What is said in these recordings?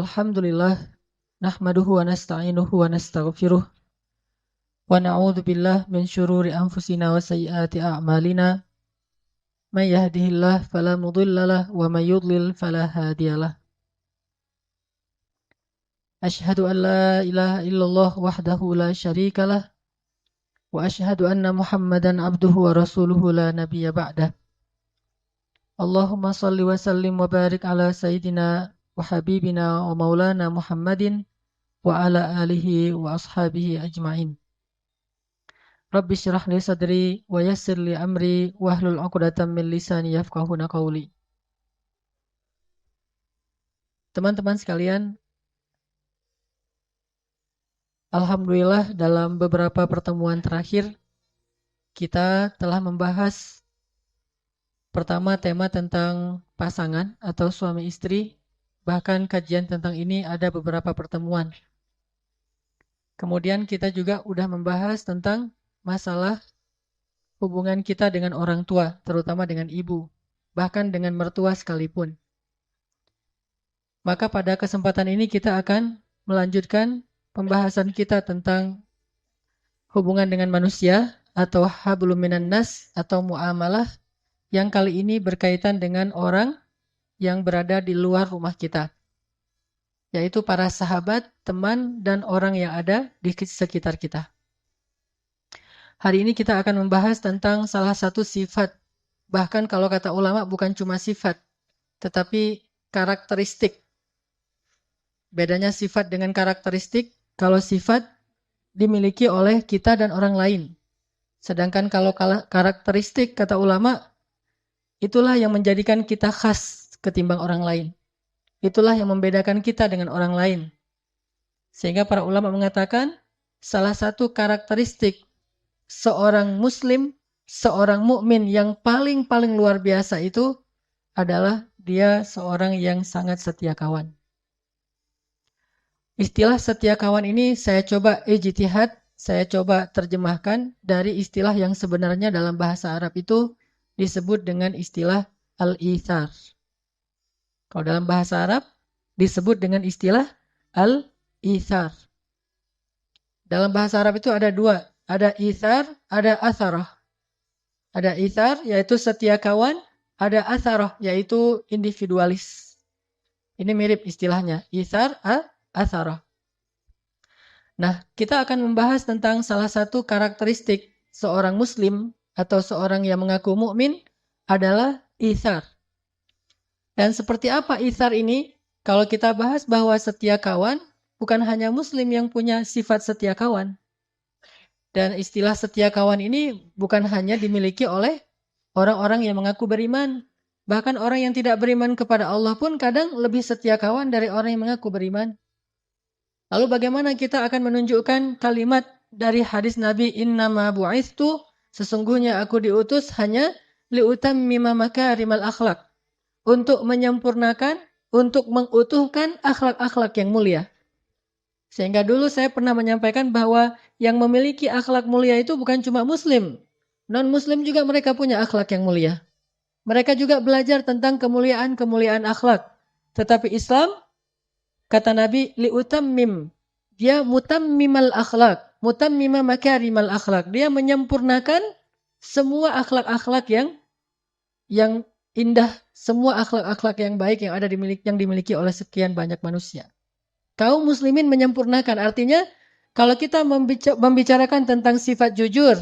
Alhamdulillah, nahmaduhu wa nasta'inuhu wa nastaghfiruh wa na'udzu billah min syururi anfusina wa sayyiati a'malina. May yahdihillahu fala mudhillalah wa may yudlil fala hadiyalah. Asyhadu an la ilaha illallah wahdahu la syarikalah wa asyhadu anna Muhammadan abduhu wa rasuluhu la nabiyya ba'dah. Allahumma salli wa sallim wa barik ala sayyidina wa habibina wa maulana Muhammadin wa ala alihi wa ashabihi ajma'in. Rabbi syrah li sadri wa yassir li amri wahlul 'uqdatam min lisani yafqahuna qawli. Teman-teman sekalian, alhamdulillah dalam beberapa pertemuan terakhir kita telah membahas pertama tema tentang pasangan atau suami istri. Bahkan kajian tentang ini ada beberapa pertemuan. Kemudian kita juga udah membahas tentang masalah hubungan kita dengan orang tua, terutama dengan ibu, bahkan dengan mertua sekalipun. Maka pada kesempatan ini kita akan melanjutkan pembahasan kita tentang hubungan dengan manusia atau hablum minan nas atau muamalah yang kali ini berkaitan dengan orang yang berada di luar rumah kita, yaitu para sahabat, teman, dan orang yang ada di sekitar kita. Hari ini kita akan membahas tentang salah satu sifat, bahkan kalau kata ulama bukan cuma sifat, tetapi karakteristik. Bedanya sifat dengan karakteristik, kalau sifat dimiliki oleh kita dan orang lain. Sedangkan kalau karakteristik, kata ulama, itulah yang menjadikan kita khas ketimbang orang lain. Itulah yang membedakan kita dengan orang lain. Sehingga para ulama mengatakan, salah satu karakteristik seorang muslim, seorang mukmin yang paling luar biasa itu adalah dia seorang yang sangat setia kawan. Istilah setia kawan ini saya coba ijtihad, saya coba terjemahkan dari istilah yang sebenarnya dalam bahasa Arab itu disebut dengan istilah al-ithar. Kalau dalam bahasa Arab disebut dengan istilah al-ithar. Dalam bahasa Arab itu ada dua. Ada ithar, ada atharah. Ada ithar, yaitu setia kawan. Ada atharah, yaitu individualis. Ini mirip istilahnya. Ithar, atharah. Nah, kita akan membahas tentang salah satu karakteristik seorang muslim atau seorang yang mengaku mukmin adalah ithar. Dan seperti apa ithar ini? Kalau kita bahas bahwa setia kawan, bukan hanya muslim yang punya sifat setia kawan. Dan istilah setia kawan ini bukan hanya dimiliki oleh orang-orang yang mengaku beriman. Bahkan orang yang tidak beriman kepada Allah pun kadang lebih setia kawan dari orang yang mengaku beriman. Lalu bagaimana kita akan menunjukkan kalimat dari hadis Nabi, innama bu'ithtu, sesungguhnya aku diutus hanya liutammima makarimal akhlak. Untuk menyempurnakan, untuk mengutuhkan akhlak-akhlak yang mulia. Sehingga dulu saya pernah menyampaikan bahwa yang memiliki akhlak mulia itu bukan cuma muslim. Non-muslim juga mereka punya akhlak yang mulia. Mereka juga belajar tentang kemuliaan-kemuliaan akhlak. Tetapi Islam, kata Nabi, liutammim. Dia mutammimal akhlak. Mutammima makarimal akhlak. Dia menyempurnakan semua akhlak-akhlak yang indah, semua akhlak-akhlak yang baik yang dimiliki oleh sekian banyak manusia. Kaum muslimin menyempurnakan, artinya kalau kita membicarakan tentang sifat jujur,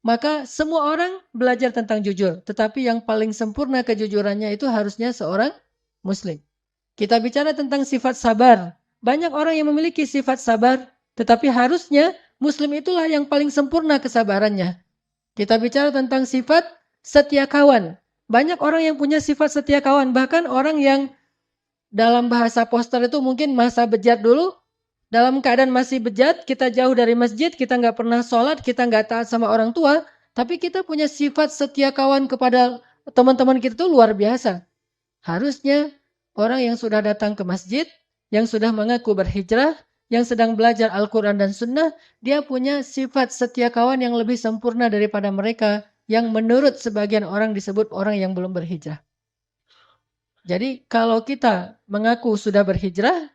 maka semua orang belajar tentang jujur. Tetapi yang paling sempurna kejujurannya itu harusnya seorang muslim. Kita bicara tentang sifat sabar. Banyak orang yang memiliki sifat sabar, tetapi harusnya muslim itulah yang paling sempurna kesabarannya. Kita bicara tentang sifat setia kawan. Banyak orang yang punya sifat setia kawan, bahkan orang yang dalam bahasa poster itu mungkin masa bejat dulu, dalam keadaan masih bejat, kita jauh dari masjid, kita nggak pernah sholat, kita nggak taat sama orang tua, tapi kita punya sifat setia kawan kepada teman-teman kita itu luar biasa. Harusnya orang yang sudah datang ke masjid, yang sudah mengaku berhijrah, yang sedang belajar Al-Quran dan Sunnah, dia punya sifat setia kawan yang lebih sempurna daripada mereka yang menurut sebagian orang disebut orang yang belum berhijrah. Jadi kalau kita mengaku sudah berhijrah,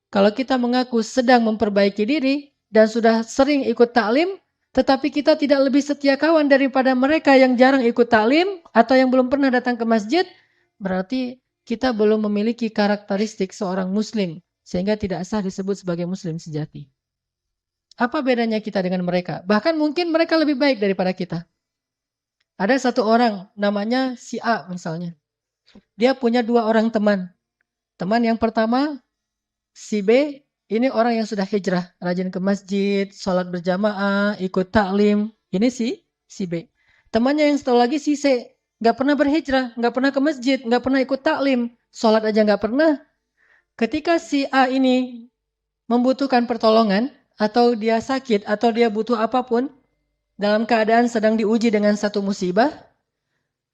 Kalau kita mengaku sedang memperbaiki diri dan sudah sering ikut taklim, tetapi kita tidak lebih setia kawan daripada mereka yang jarang ikut taklim atau yang belum pernah datang ke masjid, berarti kita belum memiliki karakteristik seorang muslim sehingga tidak sah disebut sebagai muslim sejati. Apa bedanya kita dengan mereka? Bahkan mungkin mereka lebih baik daripada kita. Ada satu orang namanya si A misalnya. Dia punya 2 orang teman. Teman yang pertama si B, ini orang yang sudah hijrah, rajin ke masjid, sholat berjamaah, ikut taklim. Ini si B. Temannya yang satu lagi si C, nggak pernah berhijrah, nggak pernah ke masjid, nggak pernah ikut taklim, sholat aja nggak pernah. Ketika si A ini membutuhkan pertolongan, atau dia sakit, atau dia butuh apapun, dalam keadaan sedang diuji dengan satu musibah,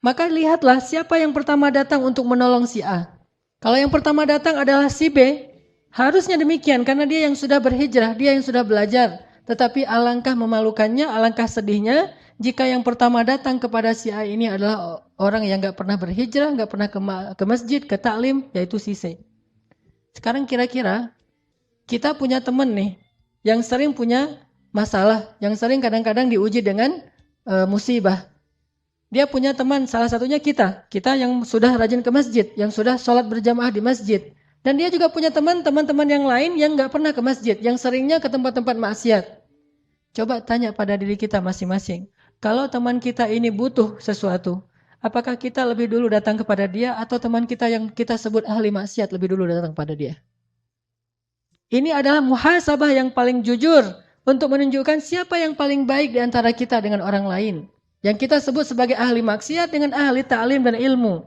maka lihatlah siapa yang pertama datang untuk menolong si A. Kalau yang pertama datang adalah si B, harusnya demikian karena dia yang sudah berhijrah, dia yang sudah belajar. Tetapi alangkah memalukannya, alangkah sedihnya jika yang pertama datang kepada si A ini adalah orang yang gak pernah berhijrah, gak pernah ke masjid, ke taklim, yaitu si C. Sekarang kira-kira kita punya teman nih yang sering punya masalah, yang sering kadang-kadang diuji dengan musibah. Dia punya teman, salah satunya kita yang sudah rajin ke masjid, yang sudah sholat berjamaah di masjid. Dan dia juga punya teman-teman yang lain yang gak pernah ke masjid, yang seringnya ke tempat-tempat maksiat. Coba tanya pada diri kita masing-masing. Kalau teman kita ini butuh sesuatu, apakah kita lebih dulu datang kepada dia atau teman kita yang kita sebut ahli maksiat lebih dulu datang kepada dia? Ini adalah muhasabah yang paling jujur untuk menunjukkan siapa yang paling baik di antara kita dengan orang lain. Yang kita sebut sebagai ahli maksiat dengan ahli ta'lim dan ilmu.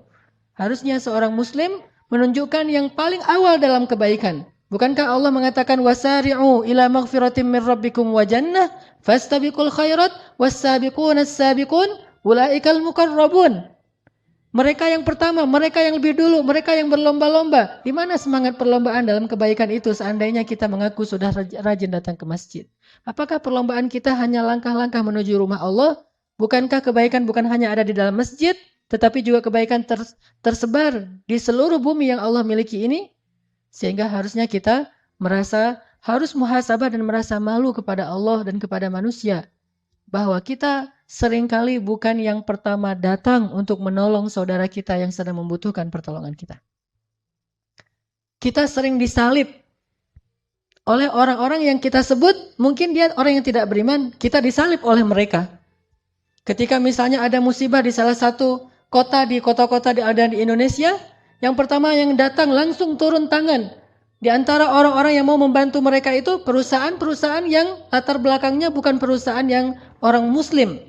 Harusnya seorang muslim menunjukkan yang paling awal dalam kebaikan. Bukankah Allah mengatakan wasari'u ila maghfiratin min rabbikum wa jannah fastabiqul khairat was-sabiquna as-sabiqun ulaikal muqarrabun. Mereka yang pertama, mereka yang lebih dulu, mereka yang berlomba-lomba. Di mana semangat perlombaan dalam kebaikan itu seandainya kita mengaku sudah rajin datang ke masjid? Apakah perlombaan kita hanya langkah-langkah menuju rumah Allah? Bukankah kebaikan bukan hanya ada di dalam masjid, tetapi juga kebaikan tersebar di seluruh bumi yang Allah miliki ini? Sehingga harusnya kita merasa harus muhasabah dan merasa malu kepada Allah dan kepada manusia. Bahwa kita seringkali bukan yang pertama datang untuk menolong saudara kita yang sedang membutuhkan pertolongan kita. Kita sering disalib oleh orang-orang yang kita sebut, mungkin dia orang yang tidak beriman, kita disalib oleh mereka. Ketika misalnya ada musibah di salah satu kota, di kota-kota ada di Indonesia, yang pertama yang datang langsung turun tangan. Di antara orang-orang yang mau membantu mereka itu perusahaan-perusahaan yang latar belakangnya bukan perusahaan yang orang muslim.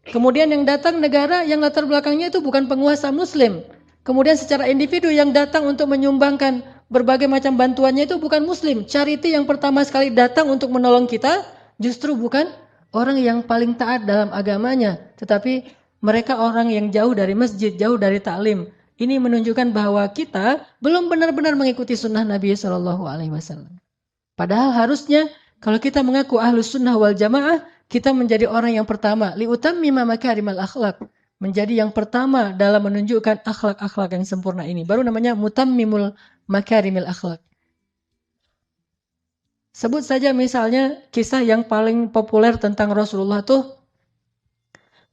Kemudian yang datang negara yang latar belakangnya itu bukan penguasa muslim. Kemudian secara individu yang datang untuk menyumbangkan berbagai macam bantuannya itu bukan muslim. Charity yang pertama sekali datang untuk menolong kita justru bukan orang yang paling taat dalam agamanya, tetapi mereka orang yang jauh dari masjid, jauh dari taklim. Ini menunjukkan bahwa kita belum benar-benar mengikuti sunnah Nabi SAW. Padahal harusnya kalau kita mengaku ahlus sunnah wal jamaah, kita menjadi orang yang pertama. Liutammima makarimal akhlak. Menjadi yang pertama dalam menunjukkan akhlak-akhlak yang sempurna ini. Baru namanya mutammimul makarimil akhlak. Sebut saja misalnya kisah yang paling populer tentang Rasulullah tuh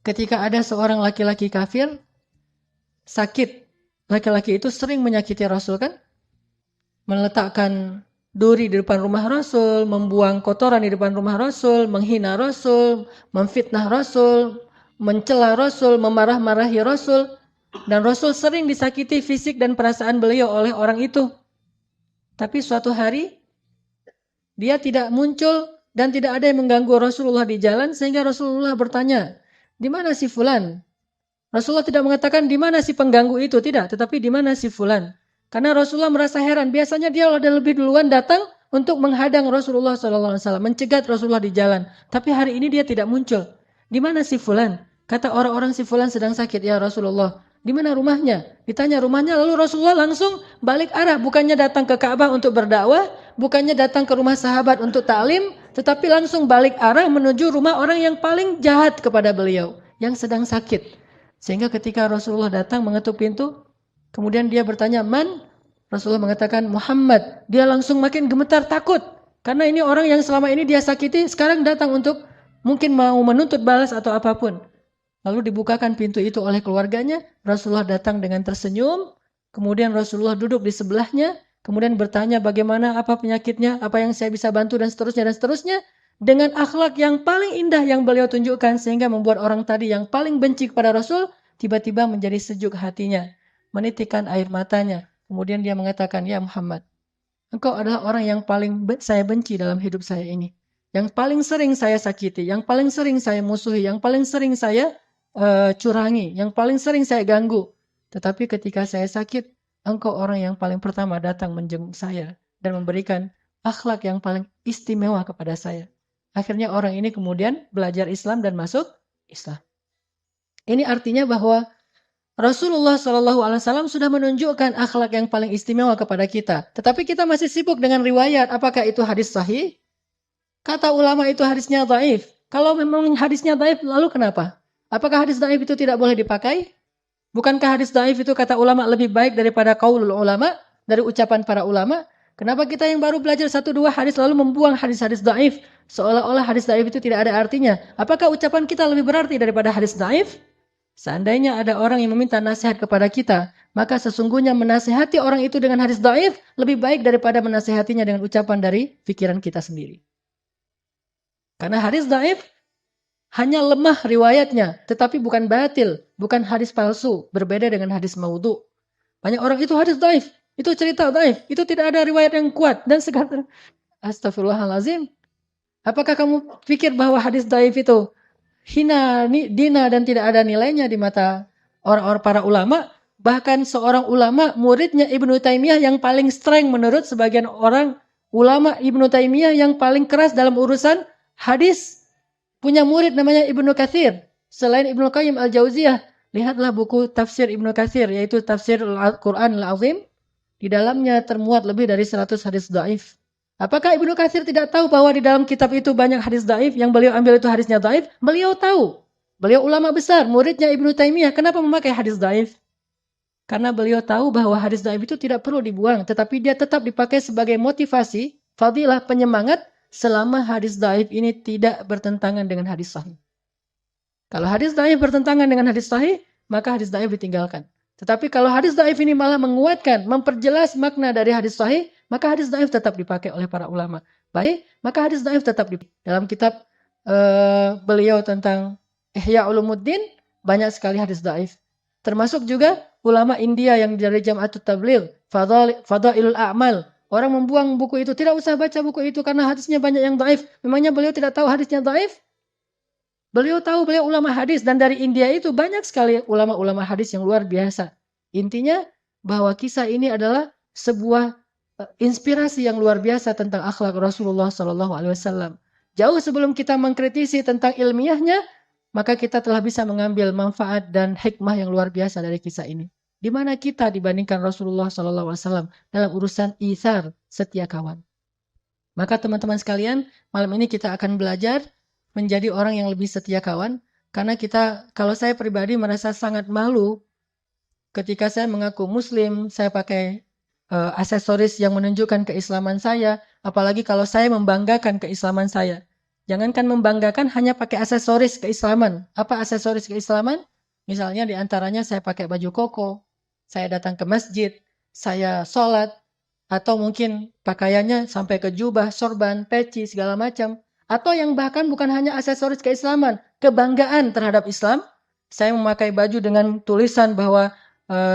ketika ada seorang laki-laki kafir sakit. Laki-laki itu sering menyakiti Rasul kan? Meletakkan duri di depan rumah Rasul, membuang kotoran di depan rumah Rasul, menghina Rasul, memfitnah Rasul, mencela Rasul, memarah-marahi Rasul. Dan Rasul sering disakiti fisik dan perasaan beliau oleh orang itu. Tapi suatu hari dia tidak muncul dan tidak ada yang mengganggu Rasulullah di jalan sehingga Rasulullah bertanya, di mana si fulan? Rasulullah tidak mengatakan di mana si pengganggu itu, tidak, tetapi di mana si fulan? Karena Rasulullah merasa heran, biasanya dia ada lebih duluan datang untuk menghadang Rasulullah SAW, mencegat Rasulullah di jalan. Tapi hari ini dia tidak muncul. Di mana si fulan? Kata orang-orang si fulan sedang sakit ya Rasulullah. Di mana rumahnya? Ditanya rumahnya, lalu Rasulullah langsung balik arah. Bukannya datang ke Ka'bah untuk berdakwah, bukannya datang ke rumah sahabat untuk taklim, tetapi langsung balik arah menuju rumah orang yang paling jahat kepada beliau, yang sedang sakit. Sehingga ketika Rasulullah datang mengetuk pintu, kemudian dia bertanya, "Man?" Rasulullah mengatakan, Muhammad, dia langsung makin gemetar takut. Karena ini orang yang selama ini dia sakiti, sekarang datang untuk mungkin mau menuntut balas atau apapun. Lalu dibukakan pintu itu oleh keluarganya, Rasulullah datang dengan tersenyum, kemudian Rasulullah duduk di sebelahnya, kemudian bertanya bagaimana, apa penyakitnya, apa yang saya bisa bantu, dan seterusnya, dengan akhlak yang paling indah yang beliau tunjukkan, sehingga membuat orang tadi yang paling benci kepada Rasul, tiba-tiba menjadi sejuk hatinya, menitikkan air matanya. Kemudian dia mengatakan, ya Muhammad, engkau adalah orang yang paling saya benci dalam hidup saya ini. Yang paling sering saya sakiti, yang paling sering saya musuhi, yang paling sering saya curangi, yang paling sering saya ganggu. Tetapi ketika saya sakit, engkau orang yang paling pertama datang menjenguk saya dan memberikan akhlak yang paling istimewa kepada saya. Akhirnya orang ini kemudian belajar Islam dan masuk Islam. Ini artinya bahwa Rasulullah SAW sudah menunjukkan akhlak yang paling istimewa kepada kita. Tetapi kita masih sibuk dengan riwayat. Apakah itu hadis sahih? Kata ulama itu hadisnya dhaif. Kalau memang hadisnya dhaif, lalu kenapa? Apakah hadis dhaif itu tidak boleh dipakai? Bukankah hadis dhaif itu kata ulama lebih baik daripada qaulul ulama, dari ucapan para ulama? Kenapa kita yang baru belajar 1-2 hadis lalu membuang hadis-hadis dhaif? Seolah-olah hadis dhaif itu tidak ada artinya. Apakah ucapan kita lebih berarti daripada hadis dhaif? Seandainya ada orang yang meminta nasihat kepada kita, maka sesungguhnya menasihati orang itu dengan hadis dhaif lebih baik daripada menasihatinya dengan ucapan dari pikiran kita sendiri. Karena hadis dhaif hanya lemah riwayatnya, tetapi bukan batil, bukan hadis palsu, berbeda dengan hadis maudhu. Banyak orang itu hadis dhaif, itu cerita dhaif, itu tidak ada riwayat yang kuat dan segala. Astagfirullahalazim. Apakah kamu pikir bahwa hadis dhaif itu hina, dina dan tidak ada nilainya di mata orang-orang para ulama? Bahkan seorang ulama, muridnya Ibnu Taimiyah yang paling streng menurut sebagian orang ulama, Ibnu Taimiyah yang paling keras dalam urusan hadis, punya murid namanya Ibnu Katsir. Selain Ibnu Qayyim Al-Jauziyah, lihatlah buku tafsir Ibnu Katsir, yaitu tafsir Al-Quran Al-Azim. Di dalamnya termuat lebih dari 100 hadis dhaif. Apakah Ibnu Katsir tidak tahu bahwa di dalam kitab itu banyak hadis dhaif, yang beliau ambil itu hadisnya dhaif? Beliau tahu. Beliau ulama besar, muridnya Ibnu Taimiyah. Kenapa memakai hadis dhaif? Karena beliau tahu bahwa hadis dhaif itu tidak perlu dibuang, tetapi dia tetap dipakai sebagai motivasi, fadilah, penyemangat, selama hadis dhaif ini tidak bertentangan dengan hadis sahih. Kalau hadis dhaif bertentangan dengan hadis sahih, maka hadis dhaif ditinggalkan. Tetapi kalau hadis dhaif ini malah menguatkan, memperjelas makna dari hadis sahih, maka hadis dhaif tetap dipakai oleh para ulama. Baik, maka hadis dhaif tetap dipakai. Dalam kitab beliau tentang Ihya Ulumuddin, banyak sekali hadis dhaif. Termasuk juga ulama India yang dari Jam'atut Tabligh, Fadailul A'mal. Orang membuang buku itu, tidak usah baca buku itu karena hadisnya banyak yang dhaif. Memangnya beliau tidak tahu hadisnya dhaif? Beliau tahu, beliau ulama hadis, dan dari India itu banyak sekali ulama-ulama hadis yang luar biasa. Intinya bahwa kisah ini adalah sebuah inspirasi yang luar biasa tentang akhlak Rasulullah SAW. Jauh sebelum kita mengkritisi tentang ilmiahnya, maka kita telah bisa mengambil manfaat dan hikmah yang luar biasa dari kisah ini. Di mana kita dibandingkan Rasulullah SAW dalam urusan itsar, setia kawan. Maka teman-teman sekalian, malam ini kita akan belajar menjadi orang yang lebih setia kawan. Karena kalau saya pribadi merasa sangat malu ketika saya mengaku muslim, saya pakai aksesoris yang menunjukkan keislaman saya, apalagi kalau saya membanggakan keislaman saya. Jangankan membanggakan, hanya pakai aksesoris keislaman. Apa aksesoris keislaman? Misalnya diantaranya saya pakai baju koko, saya datang ke masjid, saya sholat, atau mungkin pakaiannya sampai ke jubah, sorban, peci, segala macam. Atau yang bahkan bukan hanya aksesoris keislaman, kebanggaan terhadap Islam. Saya memakai baju dengan tulisan bahwa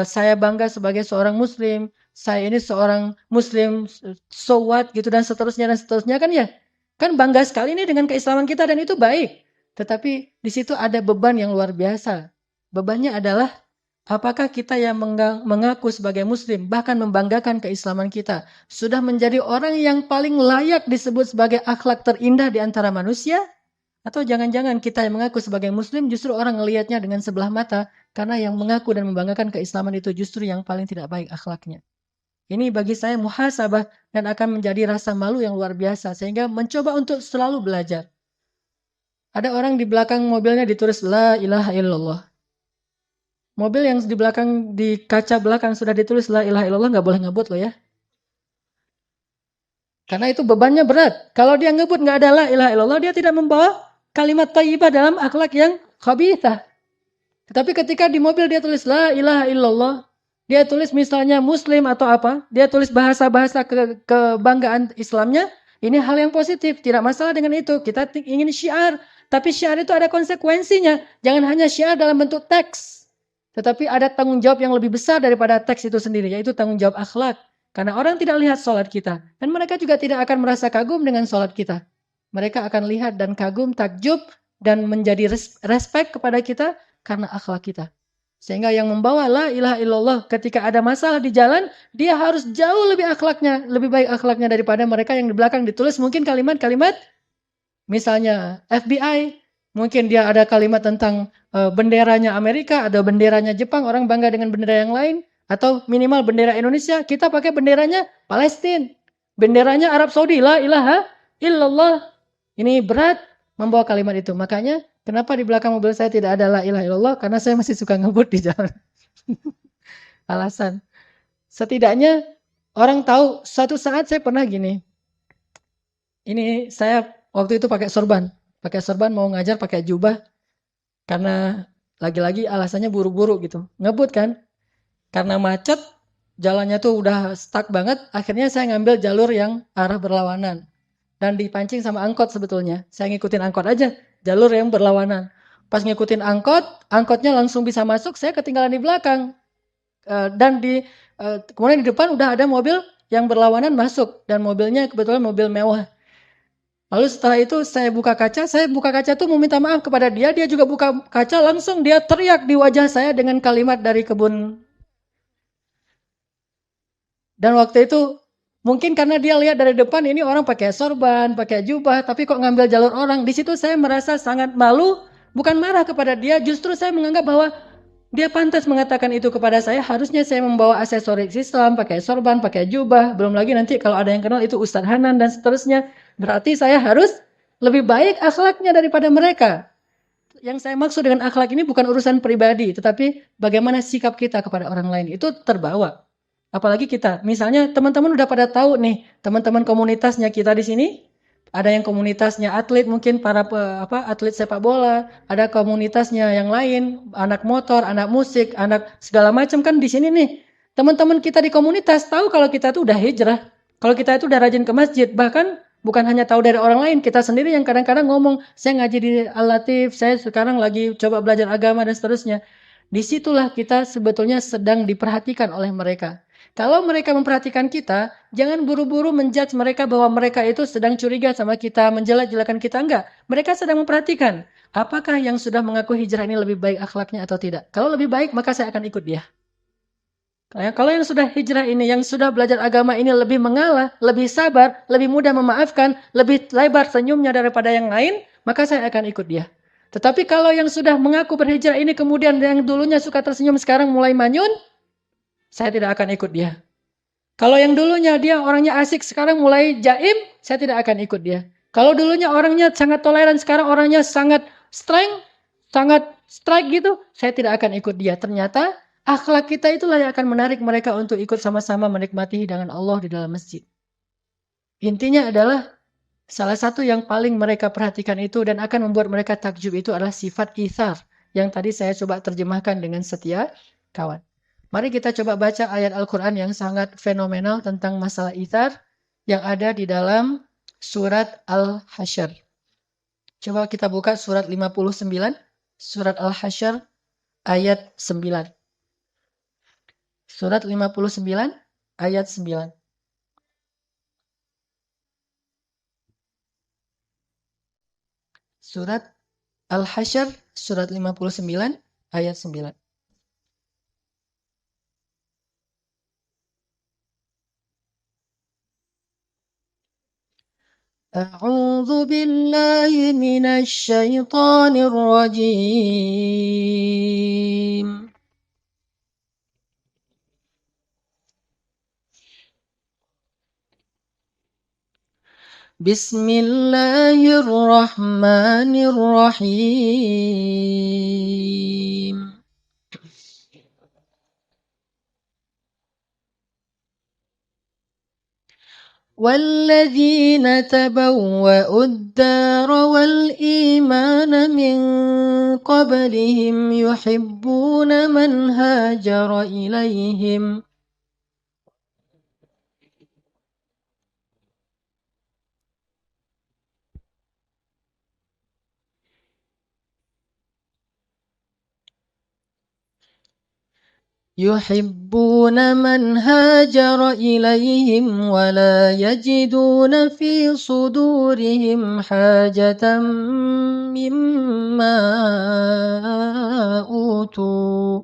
saya bangga sebagai seorang muslim, saya ini seorang muslim, so what gitu dan seterusnya kan ya. Kan bangga sekali ini dengan keislaman kita dan itu baik. Tetapi di situ ada beban yang luar biasa. Bebannya adalah apakah kita yang mengaku sebagai muslim, bahkan membanggakan keislaman kita, sudah menjadi orang yang paling layak disebut sebagai akhlak terindah di antara manusia? Atau jangan-jangan kita yang mengaku sebagai muslim justru orang melihatnya dengan sebelah mata, karena yang mengaku dan membanggakan keislaman itu justru yang paling tidak baik akhlaknya. Ini bagi saya muhasabah dan akan menjadi rasa malu yang luar biasa, sehingga mencoba untuk selalu belajar. Ada orang di belakang mobilnya ditulis La ilaha illallah. Mobil yang di belakang, di kaca belakang sudah ditulis la ilaha illallah, nggak boleh ngebut loh ya. Karena itu bebannya berat. Kalau dia ngebut nggak ada la ilaha illallah, dia tidak membawa kalimat thayyibah dalam akhlak yang khabithah. Tetapi ketika di mobil dia tulis la ilaha illallah, dia tulis misalnya muslim atau apa, dia tulis bahasa-bahasa kebanggaan Islamnya, ini hal yang positif, tidak masalah dengan itu. Kita ingin syiar, tapi syiar itu ada konsekuensinya. Jangan hanya syiar dalam bentuk teks, tetapi ada tanggung jawab yang lebih besar daripada teks itu sendiri, yaitu tanggung jawab akhlak. Karena orang tidak lihat sholat kita, dan mereka juga tidak akan merasa kagum dengan sholat kita. Mereka akan lihat dan kagum, takjub, dan menjadi respect kepada kita karena akhlak kita. Sehingga yang membawa la ilaha illallah ketika ada masalah di jalan, dia harus jauh lebih akhlaknya, lebih baik akhlaknya daripada mereka yang di belakang ditulis mungkin kalimat-kalimat, misalnya FBI, mungkin dia ada kalimat tentang benderanya Amerika, ada benderanya Jepang, orang bangga dengan bendera yang lain, atau minimal bendera Indonesia, kita pakai benderanya Palestina, benderanya Arab Saudi, la ilaha illallah. Ini berat membawa kalimat itu. Makanya kenapa di belakang mobil saya tidak ada la ilaha illallah? Karena saya masih suka ngebut di jalan. Alasan. Setidaknya orang tahu, suatu saat saya pernah gini. Ini saya waktu itu pakai sorban. Pakai sorban mau ngajar pakai jubah. Karena lagi-lagi alasannya buru-buru gitu. Ngebut kan. Karena macet, jalannya tuh udah stuck banget. Akhirnya saya ngambil jalur yang arah berlawanan. Dan dipancing sama angkot sebetulnya. Saya ngikutin angkot aja. Jalur yang berlawanan. Pas ngikutin angkot, angkotnya langsung bisa masuk. Saya ketinggalan di belakang. Dan kemudian di depan udah ada mobil yang berlawanan masuk. Dan mobilnya kebetulan mobil mewah. Lalu setelah itu saya buka kaca tuh mau minta maaf kepada dia, dia juga buka kaca, langsung dia teriak di wajah saya dengan kalimat dari kebun. Dan waktu itu mungkin karena dia lihat dari depan ini orang pakai sorban, pakai jubah, tapi kok ngambil jalur orang. Di situ saya merasa sangat malu, bukan marah kepada dia, justru saya menganggap bahwa dia pantas mengatakan itu kepada saya. Harusnya saya membawa aksesoris Islam, pakai sorban, pakai jubah. Belum lagi nanti kalau ada yang kenal itu Ustadz Hanan dan seterusnya. Berarti saya harus lebih baik akhlaknya daripada mereka. Yang saya maksud dengan akhlak ini bukan urusan pribadi, tetapi bagaimana sikap kita kepada orang lain. Itu terbawa. Apalagi kita, misalnya teman-teman udah pada tahu nih, teman-teman komunitasnya kita di sini, ada yang komunitasnya atlet, mungkin para atlet sepak bola, ada komunitasnya yang lain, anak motor, anak musik, anak segala macam kan di sini nih. Teman-teman kita di komunitas tahu kalau kita tuh udah hijrah, kalau kita itu udah rajin ke masjid, bahkan bukan hanya tahu dari orang lain, kita sendiri yang kadang-kadang ngomong, saya ngaji di Al-Latif, saya sekarang lagi coba belajar agama dan seterusnya. Disitulah kita sebetulnya sedang diperhatikan oleh mereka. Kalau mereka memperhatikan kita, jangan buru-buru menjudge mereka bahwa mereka itu sedang curiga sama kita, menjelek-jelekan kita. Enggak. Mereka sedang memperhatikan. Apakah yang sudah mengaku hijrah ini lebih baik akhlaknya atau tidak? Kalau lebih baik, maka saya akan ikut dia. Kalau yang sudah hijrah ini, yang sudah belajar agama ini lebih mengalah, lebih sabar, lebih mudah memaafkan, lebih lebar senyumnya daripada yang lain, maka saya akan ikut dia. Tetapi kalau yang sudah mengaku berhijrah ini kemudian yang dulunya suka tersenyum sekarang mulai manyun, saya tidak akan ikut dia. Kalau yang dulunya dia orangnya asik, sekarang mulai jaim, saya tidak akan ikut dia. Kalau dulunya orangnya sangat toleran, sekarang orangnya sangat strike gitu, saya tidak akan ikut dia. Ternyata akhlak kita itulah yang akan menarik mereka untuk ikut sama-sama menikmati hidangan Allah di dalam masjid. Intinya adalah salah satu yang paling mereka perhatikan itu dan akan membuat mereka takjub itu adalah sifat ithar yang tadi saya coba terjemahkan dengan setia kawan. Mari kita coba baca ayat Al-Quran yang sangat fenomenal tentang masalah ithar yang ada di dalam surat Al-Hasyr. Coba kita buka surat 59, surat Al-Hasyr ayat 9. Surat 59 ayat 9. Surat Al-Hasyr surat 59 ayat 9. أعوذ بالله من الشيطان الرجيم بسم الله الرحمن الرحيم والذين تبوأوا الدار والإيمان من قبلهم يحبون من هاجر إليهم ولا يجدون في صدورهم حاجة مما أوتوا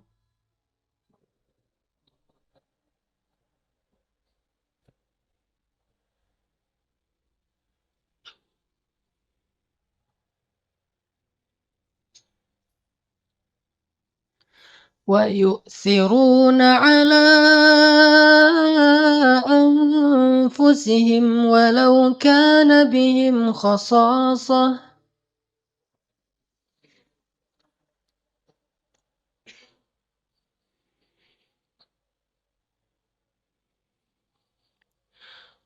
ويؤثرون على أنفسهم ولو كان بهم خصاصة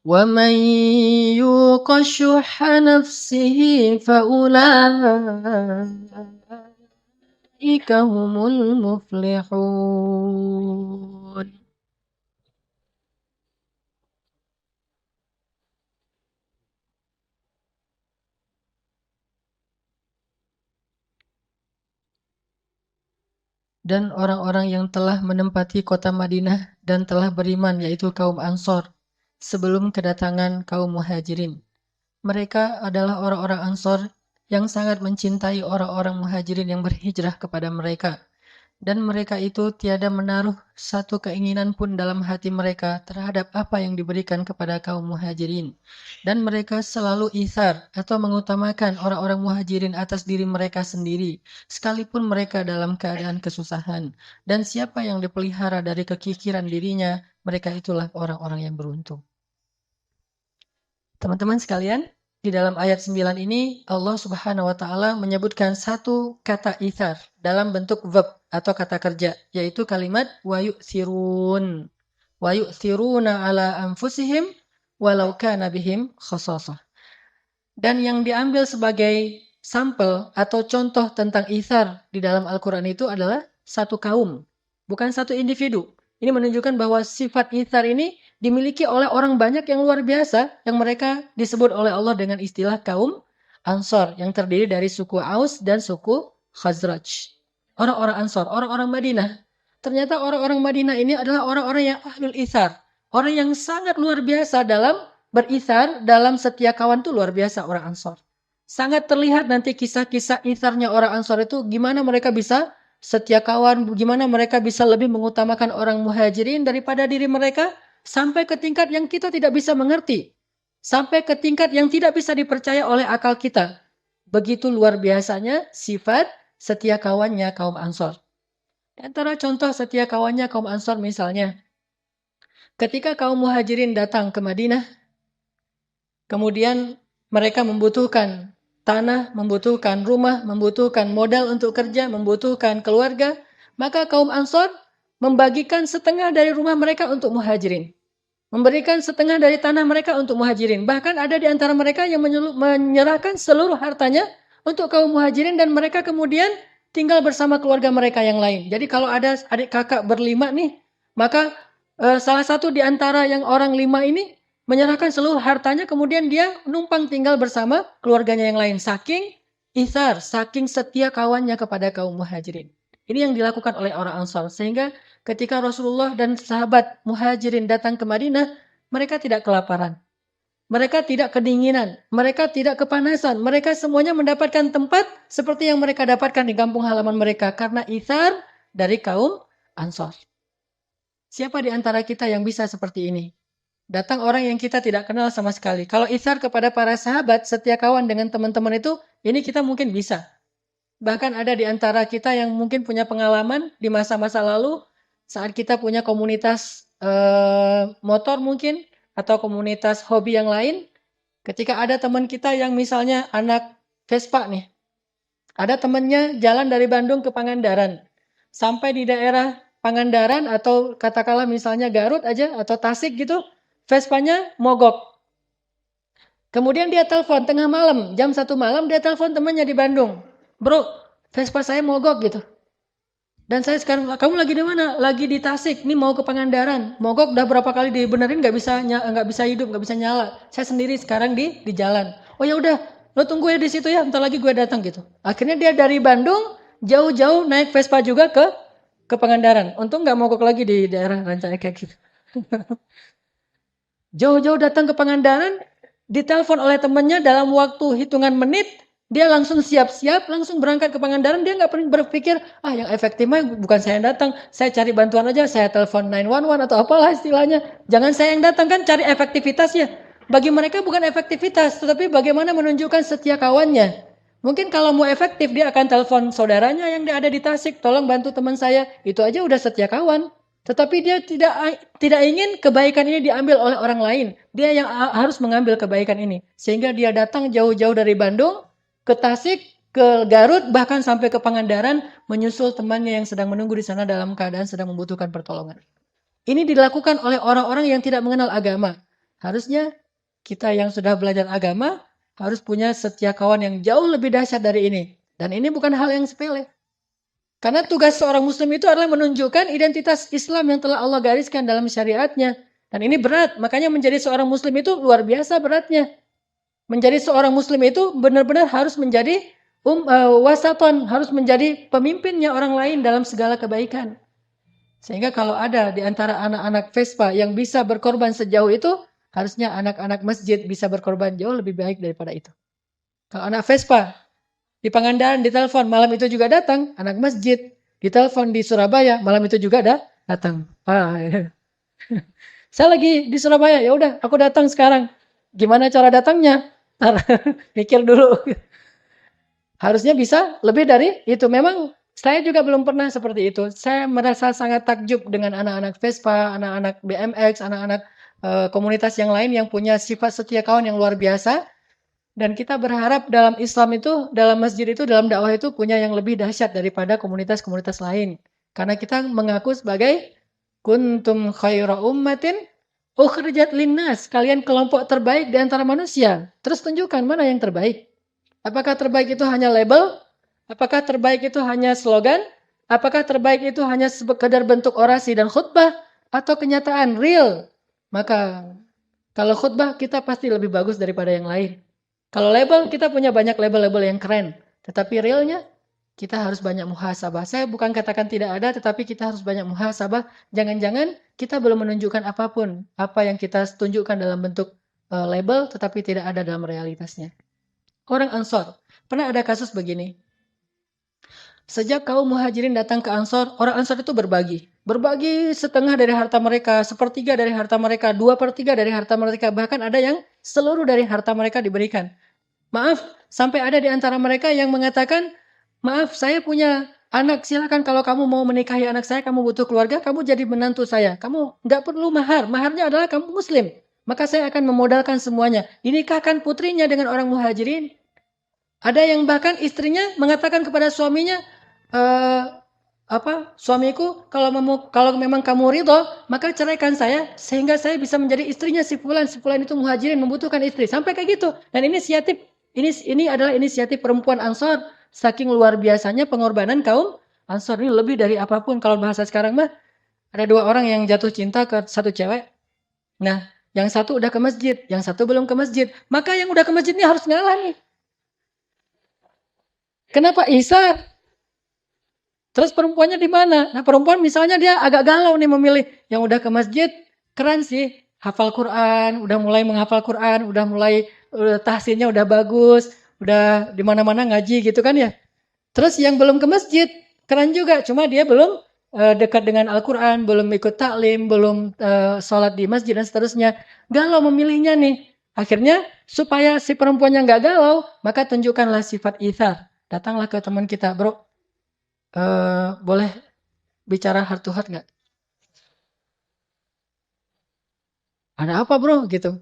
ومن يوق شح نفسه فأولئك هم المفلحون. Dan orang-orang yang telah menempati kota Madinah dan telah beriman, yaitu kaum Ansor, sebelum kedatangan kaum Muhajirin. Mereka adalah orang-orang Ansor yang sangat mencintai orang-orang Muhajirin yang berhijrah kepada mereka. Dan mereka itu tiada menaruh satu keinginan pun dalam hati mereka terhadap apa yang diberikan kepada kaum Muhajirin. Dan mereka selalu ithar atau mengutamakan orang-orang Muhajirin atas diri mereka sendiri, sekalipun mereka dalam keadaan kesusahan. Dan siapa yang dipelihara dari kekikiran dirinya, mereka itulah orang-orang yang beruntung. Teman-teman sekalian, di dalam ayat 9 ini Allah Subhanahu wa taala menyebutkan satu kata ithar dalam bentuk verb atau kata kerja, yaitu kalimat wa yu'thirun. Wa yu'thiruna ala anfusihim walau kana bihim khasasah. Dan yang diambil sebagai sampel atau contoh tentang ithar di dalam Al-Qur'an itu adalah satu kaum, bukan satu individu. Ini menunjukkan bahwa sifat ithar ini dimiliki oleh orang banyak yang luar biasa, yang mereka disebut oleh Allah dengan istilah kaum Ansor, yang terdiri dari suku Aus dan suku Khazraj. Orang-orang Ansor, orang-orang Madinah. Ternyata orang-orang Madinah ini adalah orang-orang yang ahlul ithar. Orang yang sangat luar biasa dalam berithar, dalam setia kawan tuh luar biasa orang Ansor. Sangat terlihat nanti kisah-kisah itharnya orang Ansor itu gimana mereka bisa setia kawan, bagaimana mereka bisa lebih mengutamakan orang Muhajirin daripada diri mereka, sampai ke tingkat yang kita tidak bisa mengerti, sampai ke tingkat yang tidak bisa dipercaya oleh akal kita. Begitu luar biasanya sifat setia kawannya kaum Ansor. Di antara contoh setia kawannya kaum Ansor misalnya, ketika kaum Muhajirin datang ke Madinah, kemudian mereka membutuhkan tanah, membutuhkan rumah, membutuhkan modal untuk kerja, membutuhkan keluarga, maka kaum Ansor membagikan setengah dari rumah mereka untuk Muhajirin. Memberikan setengah dari tanah mereka untuk Muhajirin. Bahkan ada di antara mereka yang menyerahkan seluruh hartanya untuk kaum Muhajirin dan mereka kemudian tinggal bersama keluarga mereka yang lain. Jadi kalau ada adik kakak berlima nih, maka salah satu di antara yang orang 5 ini menyerahkan seluruh hartanya, kemudian dia numpang tinggal bersama keluarganya yang lain. Saking ithar, saking setia kawannya kepada kaum Muhajirin. Ini yang dilakukan oleh orang Ansar. Sehingga ketika Rasulullah dan sahabat Muhajirin datang ke Madinah, mereka tidak kelaparan. Mereka tidak kedinginan. Mereka tidak kepanasan. Mereka semuanya mendapatkan tempat seperti yang mereka dapatkan di kampung halaman mereka. Karena ithar dari kaum Ansar. Siapa di antara kita yang bisa seperti ini? Datang orang yang kita tidak kenal sama sekali. Kalau ithar kepada para sahabat, setia kawan dengan teman-teman itu, ini kita mungkin bisa. Bahkan ada di antara kita yang mungkin punya pengalaman di masa-masa lalu, saat kita punya komunitas motor mungkin, atau komunitas hobi yang lain, ketika ada teman kita yang misalnya anak Vespa nih, ada temannya jalan dari Bandung ke Pangandaran, sampai di daerah Pangandaran atau katakanlah misalnya Garut aja atau Tasik gitu, Vespanya mogok. Kemudian dia telepon tengah malam, jam 1 malam dia telepon temannya di Bandung. Bro, Vespa saya mogok gitu. Dan saya sekarang, kamu lagi di mana? Lagi di Tasik, ini mau ke Pangandaran. Mogok udah berapa kali dibenerin nggak bisa hidup, nggak bisa nyala. Saya sendiri sekarang di jalan. Oh ya udah, lo tunggu ya di situ ya, ntar lagi gue datang gitu. Akhirnya dia dari Bandung jauh-jauh naik Vespa juga ke Pangandaran. Untung nggak mogok lagi di daerah Rancaekek gitu. Jauh-jauh datang ke Pangandaran, ditelepon oleh temannya dalam waktu hitungan menit, dia langsung siap-siap, langsung berangkat ke Pangandaran. Dia nggak pernah berpikir, yang efektif mah bukan saya yang datang, saya cari bantuan aja, saya telepon 911 atau apalah istilahnya. Jangan saya yang datang, kan cari efektivitasnya. Bagi mereka bukan efektivitas, tetapi bagaimana menunjukkan setia kawannya. Mungkin kalau mau efektif, dia akan telepon saudaranya yang ada di Tasik, tolong bantu teman saya. Itu aja udah setia kawan. Tetapi dia tidak ingin kebaikan ini diambil oleh orang lain. Dia yang harus mengambil kebaikan ini. Sehingga dia datang jauh-jauh dari Bandung ke Tasik, ke Garut, bahkan sampai ke Pangandaran menyusul temannya yang sedang menunggu di sana dalam keadaan sedang membutuhkan pertolongan. Ini dilakukan oleh orang-orang yang tidak mengenal agama. Harusnya kita yang sudah belajar agama harus punya setia kawan yang jauh lebih dahsyat dari ini. Dan ini bukan hal yang sepele. Karena tugas seorang muslim itu adalah menunjukkan identitas Islam yang telah Allah gariskan dalam syariatnya. Dan ini berat, makanya menjadi seorang muslim itu luar biasa beratnya. Menjadi seorang muslim itu benar-benar harus menjadi wasaton, harus menjadi pemimpinnya orang lain dalam segala kebaikan. Sehingga kalau ada di antara anak-anak Vespa yang bisa berkorban sejauh itu, harusnya anak-anak masjid bisa berkorban jauh lebih baik daripada itu. Kalau anak Vespa di Pangandaran ditelepon, malam itu juga datang. Anak masjid ditelepon di Surabaya, malam itu juga datang. Ya. Saya lagi di Surabaya, ya udah aku datang sekarang. Gimana cara datangnya? Mikir dulu. Harusnya bisa lebih dari itu. Memang saya juga belum pernah seperti itu. Saya merasa sangat takjub dengan anak-anak Vespa, anak-anak BMX, anak-anak komunitas yang lain yang punya sifat setia kawan yang luar biasa. Dan kita berharap dalam Islam itu, dalam masjid itu, dalam dakwah itu punya yang lebih dahsyat daripada komunitas-komunitas lain. Karena kita mengaku sebagai kuntum khaira ummatin ukhrijat linnas. Kalian kelompok terbaik di antara manusia. Terus tunjukkan mana yang terbaik. Apakah terbaik itu hanya label? Apakah terbaik itu hanya slogan? Apakah terbaik itu hanya sekedar bentuk orasi dan khutbah? Atau kenyataan real? Maka kalau khutbah kita pasti lebih bagus daripada yang lain. Kalau label kita punya banyak label-label yang keren. Tetapi realnya kita harus banyak muhasabah. Saya bukan katakan tidak ada, tetapi kita harus banyak muhasabah. Jangan-jangan kita belum menunjukkan apapun. Apa yang kita tunjukkan dalam bentuk label, tetapi tidak ada dalam realitasnya. Orang Ansor. Pernah ada kasus begini. Sejak kaum muhajirin datang ke Ansor, orang Ansor itu berbagi. Berbagi setengah dari harta mereka, sepertiga dari harta mereka, 2/3 dari harta mereka. Bahkan ada yang seluruh dari harta mereka diberikan. Maaf, sampai ada di antara mereka yang mengatakan, maaf saya punya anak, silakan kalau kamu mau menikahi anak saya, kamu butuh keluarga, kamu jadi menantu saya. Kamu nggak perlu mahar, maharnya adalah kamu muslim. Maka saya akan memodalkan semuanya. Dinikahkan putrinya dengan orang muhajirin. Ada yang bahkan istrinya mengatakan kepada suaminya, suamiku kalau memang kamu ridho, maka ceraikan saya sehingga saya bisa menjadi istrinya si fulan itu muhajirin membutuhkan istri. Sampai kayak gitu. Dan ini adalah inisiatif perempuan Ansor. Saking luar biasanya pengorbanan kaum Ansor ini lebih dari apapun. Kalau bahasa sekarang mah ada 2 orang yang jatuh cinta ke satu cewek. Nah, yang satu udah ke masjid, yang satu belum ke masjid. Maka yang udah ke masjid ini harus ngalah nih. Kenapa Isar? Terus perempuannya di mana? Nah, perempuan misalnya dia agak galau nih memilih yang udah ke masjid, keren sih, hafal Quran, udah mulai menghafal Quran, udah mulai tahsinnya udah bagus, udah di mana-mana ngaji gitu kan ya. Terus yang belum ke masjid, keren juga, cuma dia belum dekat dengan Al-Quran, belum ikut taklim, belum sholat di masjid dan seterusnya. Galau memilihnya nih. Akhirnya supaya si perempuannya nggak galau, maka tunjukkanlah sifat ithar. Datanglah ke teman kita, bro. Boleh bicara heart to heart nggak? Ada apa bro gitu?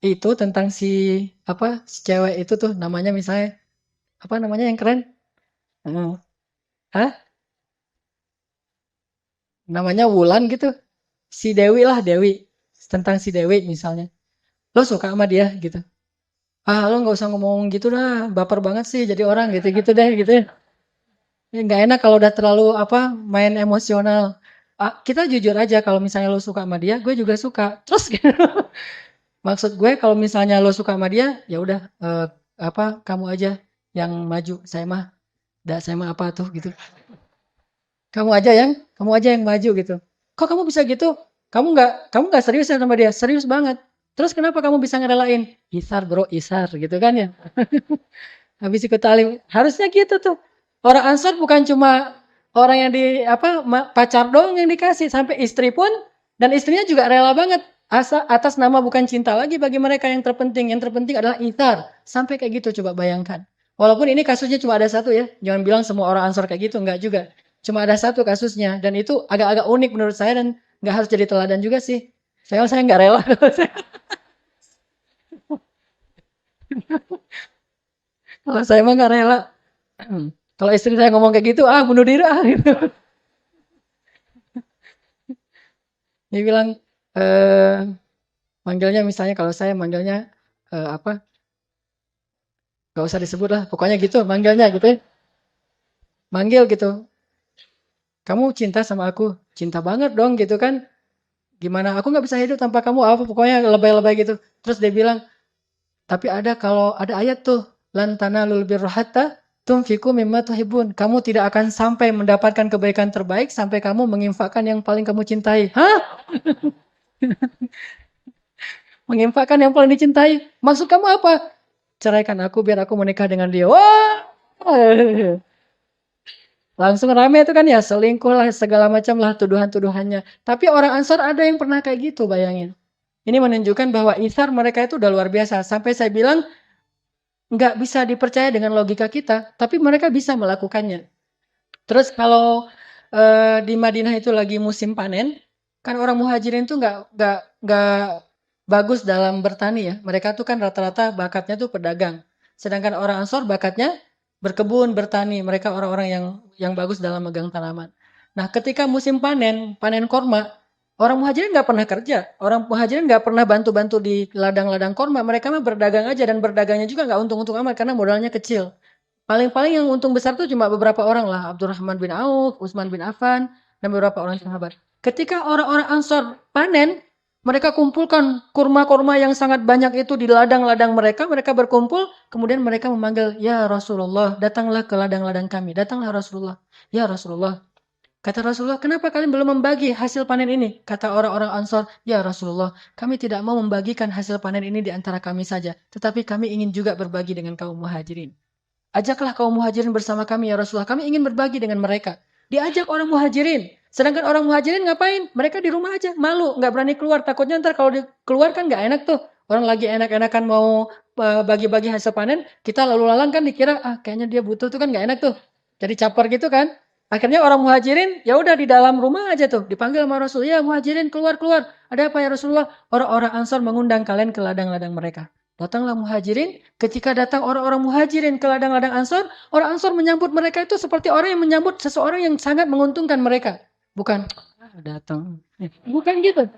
Itu tentang si cewek itu tuh namanya misalnya apa namanya yang keren? Hah? Namanya Wulan gitu. Si Dewi lah Dewi. tentang si Dewi misalnya. Lo suka sama dia gitu. Ah, lo nggak usah ngomong gitu dah, baper banget sih jadi orang gitu-gitu deh gitu ya. Ya, nggak enak kalau udah terlalu apa main emosional. Ah, kita jujur aja kalau misalnya lo suka sama dia, gue juga suka. Terus gitu. Maksud gue kalau misalnya lo suka sama dia, ya udah apa kamu aja yang maju. Saya mah apa tuh gitu. Kamu aja yang maju gitu. Kok kamu bisa gitu? Kamu nggak serius ya sama dia? Serius banget. Terus kenapa kamu bisa ngerelain? Isar bro, isar gitu kan ya. Habis ikut talim. Harusnya gitu tuh. Orang Ansor bukan cuma orang yang di apa pacar doang yang dikasih, sampai istri pun, dan istrinya juga rela banget atas nama bukan cinta lagi bagi mereka yang terpenting. Yang terpenting adalah isar. Sampai kayak gitu coba bayangkan. Walaupun ini kasusnya cuma ada satu ya. Jangan bilang semua orang Ansor kayak gitu, enggak juga. Cuma ada satu kasusnya dan itu agak-agak unik menurut saya dan nggak harus jadi teladan juga sih. Saya nggak rela. Kalau saya mah nggak rela. Kalau istri saya ngomong kayak gitu, ah bunuh diri ah gitu. Dia bilang eh manggilnya misalnya kalau saya manggilnya apa? Gak usah disebut lah, pokoknya gitu manggilnya gitu ya. Manggil gitu. Kamu cinta sama aku? Cinta banget dong gitu kan. Gimana? Aku nggak bisa hidup tanpa kamu apa pokoknya lebay-lebay gitu. Terus dia bilang, tapi kalau ada ayat tuh, lan tanalul birra hatta tunfiqu mimma tuhibbun. Kamu tidak akan sampai mendapatkan kebaikan terbaik sampai kamu menginfakkan yang paling kamu cintai. Hah? Menginfakkan yang paling dicintai. Maksud kamu apa? Ceraikan aku biar aku menikah dengan dia. Wah! Langsung rame itu kan ya, selingkuh lah, segala macam lah tuduhan-tuduhannya. Tapi orang Ansor ada yang pernah kayak gitu, bayangin. Ini menunjukkan bahwa isar mereka itu udah luar biasa. Sampai saya bilang, nggak bisa dipercaya dengan logika kita, tapi mereka bisa melakukannya. Terus kalau di Madinah itu lagi musim panen, kan orang muhajirin tuh nggak bagus dalam bertani ya. Mereka tuh kan rata-rata bakatnya tuh pedagang. Sedangkan orang Ansor bakatnya berkebun, bertani. Mereka orang-orang yang bagus dalam megang tanaman. Nah, ketika musim panen, panen korma, orang muhajirin nggak pernah kerja. Orang muhajirin nggak pernah bantu-bantu di ladang-ladang korma. Mereka mah berdagang aja dan berdagangnya juga nggak untung-untung amat karena modalnya kecil. Paling-paling yang untung besar tuh cuma beberapa orang lah. Abdurrahman bin Auf, Utsman bin Affan, dan beberapa orang sahabat. Ketika orang-orang Ansor panen, mereka kumpulkan kurma-kurma yang sangat banyak itu di ladang-ladang mereka. Mereka berkumpul, kemudian mereka memanggil, ya Rasulullah, datanglah ke ladang-ladang kami. Datanglah Rasulullah. Ya Rasulullah. Kata Rasulullah, kenapa kalian belum membagi hasil panen ini? Kata orang-orang Ansor, ya Rasulullah, kami tidak mau membagikan hasil panen ini di antara kami saja. Tetapi kami ingin juga berbagi dengan kaum muhajirin. Ajaklah kaum muhajirin bersama kami ya Rasulullah. Kami ingin berbagi dengan mereka. Diajak orang muhajirin. Sedangkan orang muhajirin ngapain? Mereka di rumah aja. Malu. Nggak berani keluar. Takutnya ntar kalau keluar kan nggak enak tuh. Orang lagi enak-enakan mau bagi-bagi hasil panen. Kita lalu lalang kan dikira, kayaknya dia butuh tuh kan nggak enak tuh. Jadi caper gitu kan. Akhirnya orang muhajirin ya udah di dalam rumah aja tuh. Dipanggil sama Rasul. Ya muhajirin keluar-keluar. Ada apa ya Rasulullah? Orang-orang Ansor mengundang kalian ke ladang-ladang mereka. Datanglah muhajirin, ketika datang orang-orang muhajirin ke ladang-ladang Ansor, orang Ansor menyambut mereka itu seperti orang yang menyambut seseorang yang sangat menguntungkan mereka. Bukan, datang. Bukan gitu.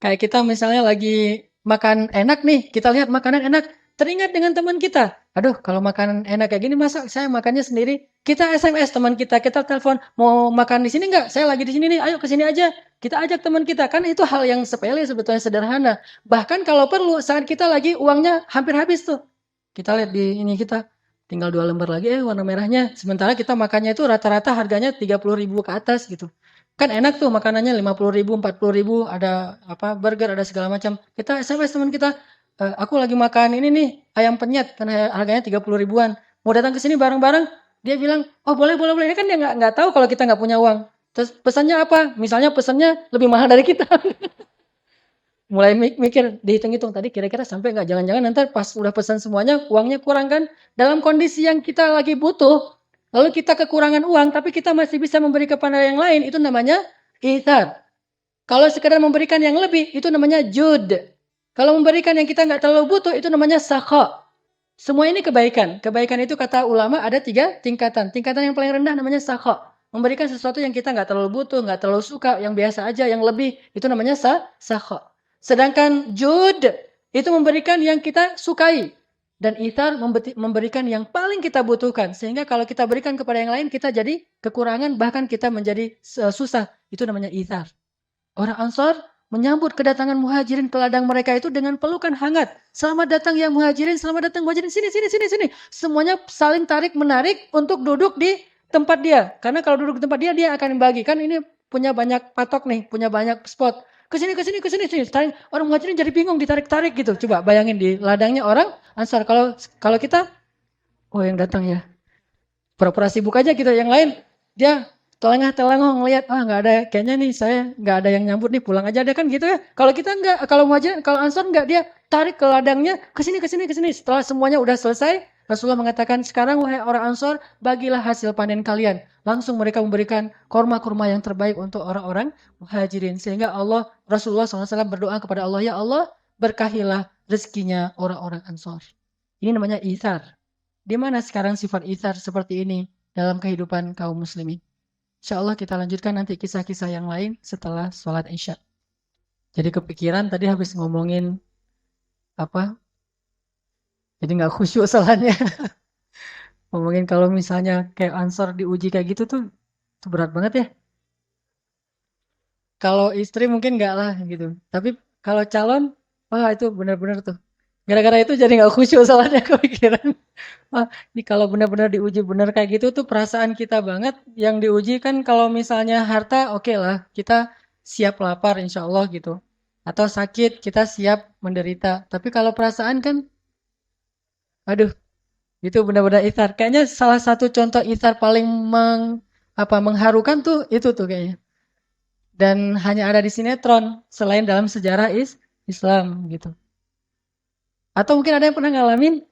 Kayak kita misalnya lagi makan enak nih, kita lihat makanan enak, teringat dengan teman kita. Aduh, kalau makanan enak kayak gini masa saya makannya sendiri? Kita SMS teman kita telepon, mau makan di sini nggak? Saya lagi di sini nih, ayo ke sini aja. Kita ajak teman kita, kan itu hal yang sepele sebetulnya sederhana. Bahkan kalau perlu saat kita lagi uangnya hampir habis tuh. Kita lihat di ini kita tinggal 2 lembar lagi warna merahnya. Sementara kita makannya itu rata-rata harganya 30.000 ke atas gitu. Kan enak tuh makanannya 50.000, 40.000, ada apa burger, ada segala macam. Kita SMS teman kita, aku lagi makan ini nih ayam penyet, karena harganya 30 ribuan. Mau datang ke sini bareng-bareng? Dia bilang, oh boleh boleh boleh. Ini kan dia nggak tahu kalau kita nggak punya uang. Terus pesannya apa? Misalnya pesannya lebih mahal dari kita. Mulai mikir, dihitung-hitung tadi kira-kira sampai nggak? Jangan-jangan nanti pas udah pesan semuanya uangnya kurang kan? Dalam kondisi yang kita lagi butuh, lalu kita kekurangan uang, tapi kita masih bisa memberi kepada yang lain, itu namanya ithar. Kalau sekedar memberikan yang lebih, itu namanya jud. Kalau memberikan yang kita nggak terlalu butuh, itu namanya sakha. Semua ini kebaikan. Kebaikan itu kata ulama ada 3 tingkatan. Tingkatan yang paling rendah namanya sakha. Memberikan sesuatu yang kita nggak terlalu butuh, nggak terlalu suka, yang biasa aja, yang lebih, itu namanya sakha. Sedangkan jud itu memberikan yang kita sukai. Dan ithar memberikan yang paling kita butuhkan. Sehingga kalau kita berikan kepada yang lain, kita jadi kekurangan, bahkan kita menjadi susah. Itu namanya ithar. Orang Ansor menyambut kedatangan muhajirin ke ladang mereka itu dengan pelukan hangat. Selamat datang ya muhajirin, selamat datang muhajirin. Sini, sini, sini, sini. Semuanya saling tarik menarik untuk duduk di tempat dia. Karena kalau duduk di tempat dia, dia akan membagikan ini punya banyak patok nih, punya banyak spot. Kesini, kesini, kesini, sini. Orang muhajirin jadi bingung ditarik-tarik gitu. Coba bayangin di ladangnya orang Ansar. Kalau kita, oh yang datang ya. Pura-pura sibuk aja gitu. Yang lain, dia telengah-telengah ngelihat, nggak ada, kayaknya nih saya nggak ada yang nyambut nih, pulang aja deh kan gitu ya. Kalau kita nggak, kalau muhajirin, kalau Ansar nggak, dia tarik ke ladangnya, kesini, kesini, kesini. Setelah semuanya udah selesai, Rasulullah mengatakan, sekarang wahai orang Ansar, bagilah hasil panen kalian. Langsung mereka memberikan kurma-kurma yang terbaik untuk orang-orang muhajirin. Sehingga Rasulullah SAW berdoa kepada Allah, ya Allah, berkahilah rezekinya orang-orang Ansar. Ini namanya ithar. Di mana sekarang sifat ithar seperti ini dalam kehidupan kaum muslimin? Insya Allah kita lanjutkan nanti kisah-kisah yang lain setelah sholat Isya. Jadi kepikiran tadi habis ngomongin apa? Jadi nggak khusyuk salahnya. Ngomongin kalau misalnya kayak Ansor diuji kayak gitu tuh, itu berat banget ya. Kalau istri mungkin nggak lah gitu. Tapi kalau calon, wah itu benar-benar tuh. Gara-gara itu jadi nggak khusyuk salahnya kepikiran. Wah, ini kalau benar-benar diuji benar kayak gitu tuh perasaan kita banget. Yang diuji kan kalau misalnya harta oke lah, kita siap lapar insya Allah gitu. Atau sakit kita siap menderita. Tapi kalau perasaan kan, aduh, itu benar-benar ithar. Kayaknya salah satu contoh ithar paling mengharukan tuh itu tuh kayaknya. Dan hanya ada di sinetron selain dalam sejarah Islam gitu. Atau mungkin ada yang pernah ngalamin.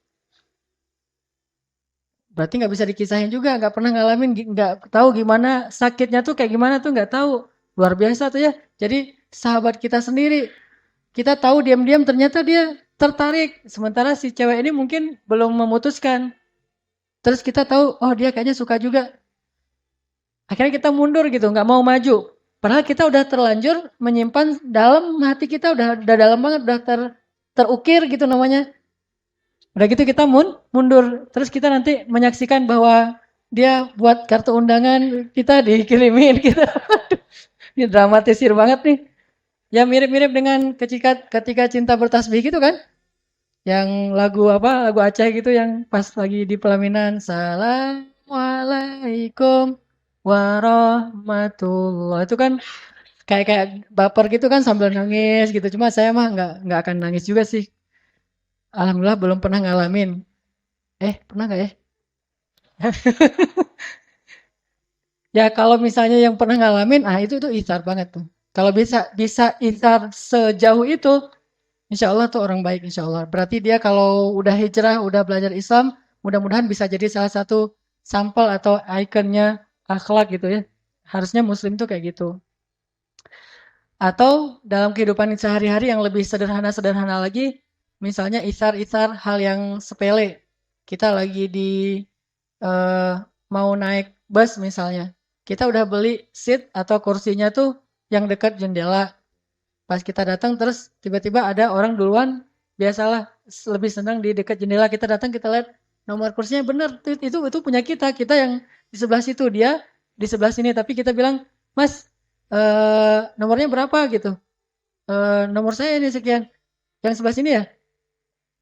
Berarti nggak bisa dikisahin juga, nggak pernah ngalamin, nggak tahu gimana sakitnya tuh kayak gimana tuh nggak tahu. Luar biasa tuh ya. Jadi sahabat kita sendiri, kita tahu diam-diam ternyata dia tertarik. Sementara si cewek ini mungkin belum memutuskan. Terus kita tahu, oh dia kayaknya suka juga. Akhirnya kita mundur gitu, nggak mau maju. Padahal kita udah terlanjur menyimpan dalam hati kita udah dalam banget, udah terukir gitu namanya. Udah gitu kita mundur. Terus kita nanti menyaksikan bahwa dia buat kartu undangan kita dikirimin kita. Ini dramatisir banget nih. Ya mirip-mirip dengan ketika cinta bertasbih gitu kan. Yang lagu apa? Lagu Aceh gitu yang pas lagi di pelaminan. Assalamualaikum warahmatullah. Itu kan kayak baper gitu kan sambil nangis gitu. Cuma saya mah nggak akan nangis juga sih. Alhamdulillah belum pernah ngalamin. Pernah nggak ya? Ya kalau misalnya yang pernah ngalamin, itu ithar banget tuh. Kalau bisa ithar sejauh itu, insya Allah tuh orang baik insya Allah. Berarti dia kalau udah hijrah, udah belajar Islam, mudah-mudahan bisa jadi salah satu sampel atau ikonnya akhlak gitu ya. Harusnya Muslim tuh kayak gitu. Atau dalam kehidupan sehari-hari yang lebih sederhana-sederhana lagi, misalnya ithar-ithar hal yang sepele. Kita lagi eh, mau naik bus misalnya. Kita udah beli seat atau kursinya tuh yang dekat jendela. Pas kita datang terus tiba-tiba ada orang duluan, biasalah lebih senang di dekat jendela. Kita datang kita lihat nomor kursinya bener itu punya kita yang di sebelah situ, dia di sebelah sini, tapi kita bilang, "Mas, nomornya berapa?" gitu. Nomor saya ini sekian. Yang sebelah sini ya?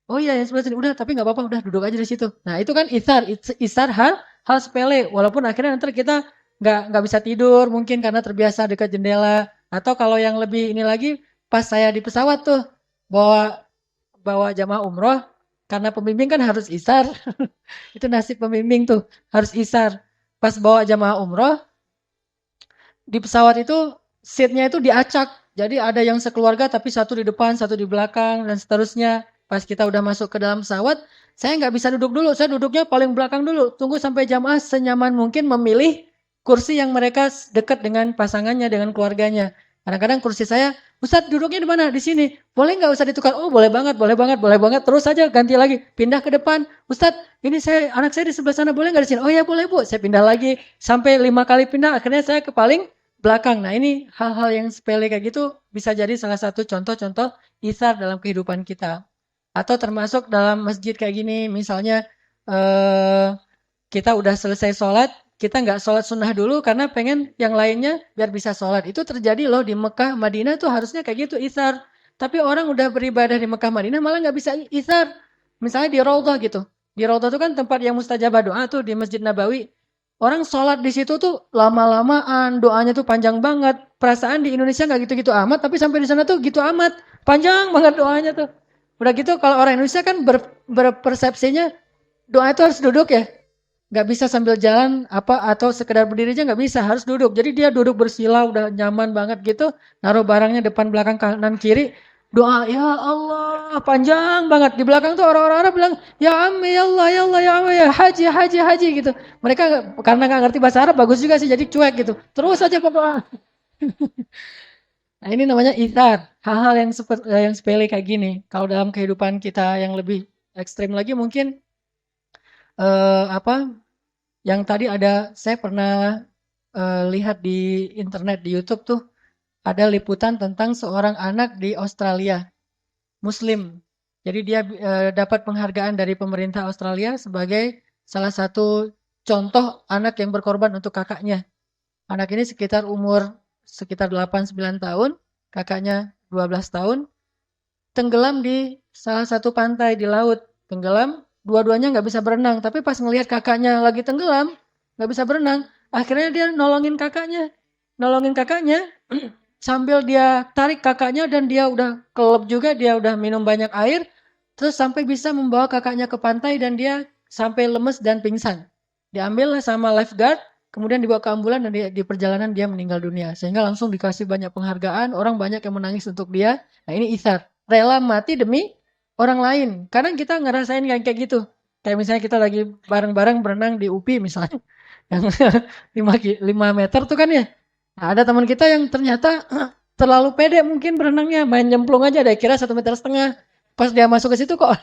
Oh iya, yang sebelah sini udah, tapi nggak apa-apa, udah duduk aja di situ. Nah itu kan isar hal sepele, walaupun akhirnya nanti kita nggak bisa tidur mungkin karena terbiasa dekat jendela. Atau kalau yang lebih ini lagi, pas saya di pesawat tuh bawa bawa jamaah umroh, karena pembimbing kan harus isar. Itu nasib pembimbing tuh harus isar. Pas bawa jamaah umroh di pesawat itu seatnya itu diacak. Jadi ada yang sekeluarga tapi satu di depan, satu di belakang dan seterusnya. Pas kita udah masuk ke dalam pesawat, saya nggak bisa duduk dulu. Saya duduknya paling belakang dulu. Tunggu sampai jamaah senyaman mungkin memilih kursi yang mereka dekat dengan pasangannya, dengan keluarganya. Kadang-kadang kursi saya, Ustadz duduknya di mana? Di sini. Boleh nggak Ustadz ditukar? Oh boleh banget, boleh banget, boleh banget. Terus saja ganti lagi, pindah ke depan. Ustadz, ini anak saya di sebelah sana, boleh nggak di sini? Oh ya boleh Bu. Saya pindah lagi sampai 5 kali pindah. Akhirnya saya ke paling belakang. Nah ini hal-hal yang sepele kayak gitu bisa jadi salah satu contoh-contoh isar dalam kehidupan kita. Atau termasuk dalam masjid kayak gini, misalnya eh, kita udah selesai sholat, kita nggak sholat sunnah dulu karena pengen yang lainnya biar bisa sholat. Itu terjadi loh di Mekah, Madinah tuh harusnya kayak gitu isar. Tapi orang udah beribadah di Mekah, Madinah malah nggak bisa isar. Misalnya di Raudhah gitu. Di Raudhah tuh kan tempat yang mustajabah doa tuh di Masjid Nabawi. Orang sholat di situ tuh lama-lamaan, doanya tuh panjang banget. Perasaan di Indonesia nggak gitu-gitu amat, tapi sampai di sana tuh gitu amat. Panjang banget doanya tuh. Udah gitu kalau orang Indonesia kan berpersepsinya doa itu harus duduk ya. Nggak bisa sambil jalan apa atau sekedar berdiri aja nggak bisa, harus duduk. Jadi dia duduk bersila udah nyaman banget gitu, naruh barangnya depan belakang kanan kiri, doa ya Allah panjang banget. Di belakang tuh orang-orang Arab bilang ya Ammi ya Allah ya Allah ya Allah ya Haji haji haji gitu. Mereka karena nggak ngerti bahasa Arab bagus juga sih jadi cuek gitu. Terus aja berdoa. Nah ini namanya ithar, hal-hal yang yang sepele kayak gini. Kalau dalam kehidupan kita yang lebih ekstrim lagi mungkin apa yang tadi ada saya pernah lihat di internet di YouTube tuh ada liputan tentang seorang anak di Australia, Muslim. Jadi dia dapat penghargaan dari pemerintah Australia sebagai salah satu contoh anak yang berkorban untuk kakaknya. Anak ini sekitar 8-9 tahun, kakaknya 12 tahun, tenggelam di salah satu pantai di laut. Tenggelam, dua-duanya nggak bisa berenang. Tapi pas ngelihat kakaknya lagi tenggelam, nggak bisa berenang. Akhirnya dia nolongin kakaknya. Nolongin kakaknya sambil dia tarik kakaknya dan dia udah kelep juga, dia udah minum banyak air. Terus sampai bisa membawa kakaknya ke pantai dan dia sampai lemes dan pingsan. Diambil sama lifeguard, kemudian dibawa ke ambulan dan di perjalanan dia meninggal dunia. Sehingga langsung dikasih banyak penghargaan, orang banyak yang menangis untuk dia. Nah ini isar, rela mati demi orang lain. Kadang kita ngerasain kayak gitu. Kayak misalnya kita lagi bareng-bareng berenang di UPI misalnya. Yang 5 meter tuh kan ya. Nah, ada teman kita yang ternyata terlalu pede mungkin berenangnya. Main nyemplung aja deh kira 1,5 meter. Pas dia masuk ke situ kok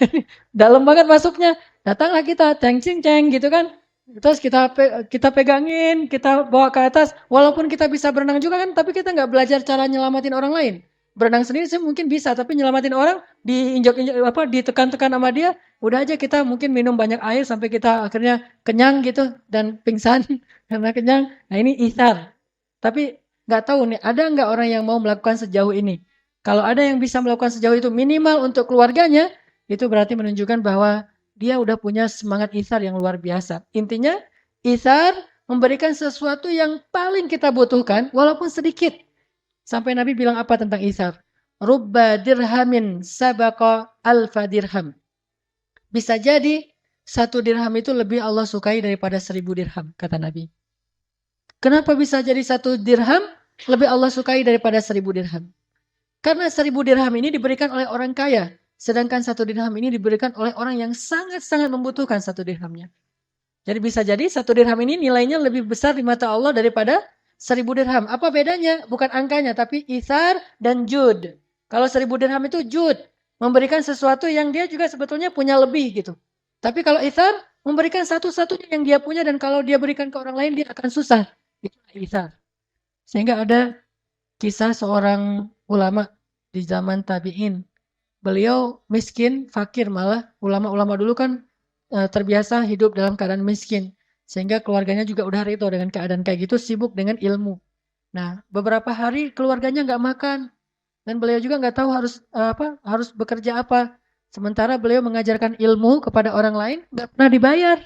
dalam banget masuknya. Datanglah kita ceng gitu kan. Terus kita pegangin, kita bawa ke atas. Walaupun kita bisa berenang juga kan, tapi kita nggak belajar cara nyelamatin orang lain. Berenang sendiri sih mungkin bisa, tapi nyelamatin orang diinjak-injak apa ditekan-tekan sama dia, udah aja kita mungkin minum banyak air sampai kita akhirnya kenyang gitu dan pingsan karena kenyang. Nah ini isar. Tapi nggak tahu nih, ada nggak orang yang mau melakukan sejauh ini? Kalau ada yang bisa melakukan sejauh itu minimal untuk keluarganya, itu berarti menunjukkan bahwa dia udah punya semangat isar yang luar biasa. Intinya isar memberikan sesuatu yang paling kita butuhkan walaupun sedikit. Sampai Nabi bilang apa tentang isar? Rubba dirhamin sabaqa alfa dirham. Bisa jadi 1 dirham itu lebih Allah sukai daripada 1.000 dirham, kata Nabi. Kenapa bisa jadi 1 dirham lebih Allah sukai daripada 1.000 dirham? Karena 1.000 dirham ini diberikan oleh orang kaya. Sedangkan 1 dirham ini diberikan oleh orang yang sangat-sangat membutuhkan 1 dirhamnya. Jadi bisa jadi 1 dirham ini nilainya lebih besar di mata Allah daripada 1.000 dirham. Apa bedanya? Bukan angkanya, tapi isar dan jud. Kalau 1.000 dirham itu jud. Memberikan sesuatu yang dia juga sebetulnya punya lebih gitu. Tapi kalau isar, memberikan satu-satunya yang dia punya dan kalau dia berikan ke orang lain dia akan susah. Itu isar. Sehingga ada kisah seorang ulama di zaman tabi'in. Beliau miskin, fakir malah. Ulama-ulama dulu kan terbiasa hidup dalam keadaan miskin. Sehingga keluarganya juga udah ridho dengan keadaan kayak gitu, sibuk dengan ilmu. Nah, beberapa hari keluarganya nggak makan. Dan beliau juga nggak tahu harus bekerja apa. Sementara beliau mengajarkan ilmu kepada orang lain, nggak pernah dibayar.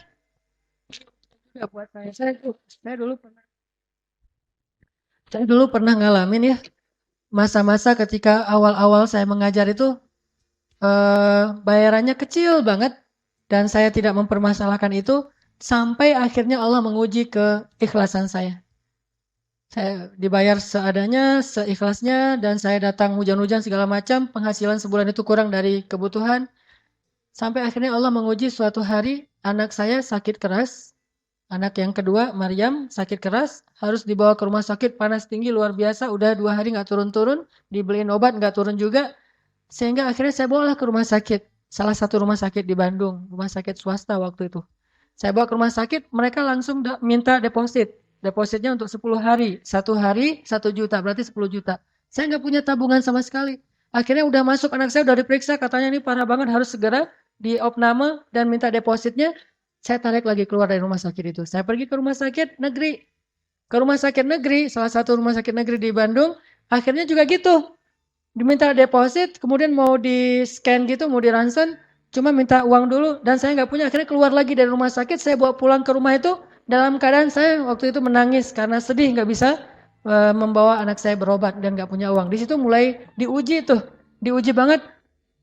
Nggak buat saya dulu pernah ngalamin ya, masa-masa ketika awal-awal saya mengajar itu, bayarannya kecil banget. Dan saya tidak mempermasalahkan itu, sampai akhirnya Allah menguji keikhlasan saya. Saya dibayar seadanya, seikhlasnya, dan saya datang hujan-hujan segala macam, penghasilan sebulan itu kurang dari kebutuhan. Sampai akhirnya Allah menguji suatu hari, anak saya sakit keras, Anak yang kedua, Maryam, sakit keras, harus dibawa ke rumah sakit, panas tinggi luar biasa, udah 2 hari nggak turun-turun, dibeliin obat nggak turun juga, sehingga akhirnya saya bawalah ke rumah sakit, salah satu rumah sakit di Bandung, rumah sakit swasta waktu itu. Saya bawa ke rumah sakit, mereka langsung minta deposit, depositnya untuk 10 hari, 1 hari 1 juta, berarti 10 juta. Saya nggak punya tabungan sama sekali. Akhirnya udah masuk, anak saya udah diperiksa, katanya ini parah banget, harus segera diopname dan minta depositnya. Saya tarik lagi keluar dari rumah sakit itu. Saya pergi ke rumah sakit negeri. Ke rumah sakit negeri, salah satu rumah sakit negeri di Bandung. Akhirnya juga gitu. Diminta deposit, kemudian mau di-scan gitu, mau di-ronsen. Cuma minta uang dulu dan saya nggak punya. Akhirnya keluar lagi dari rumah sakit, saya bawa pulang ke rumah itu. Dalam keadaan saya waktu itu menangis karena sedih nggak bisa membawa anak saya berobat dan nggak punya uang. Di situ mulai diuji tuh. Diuji banget.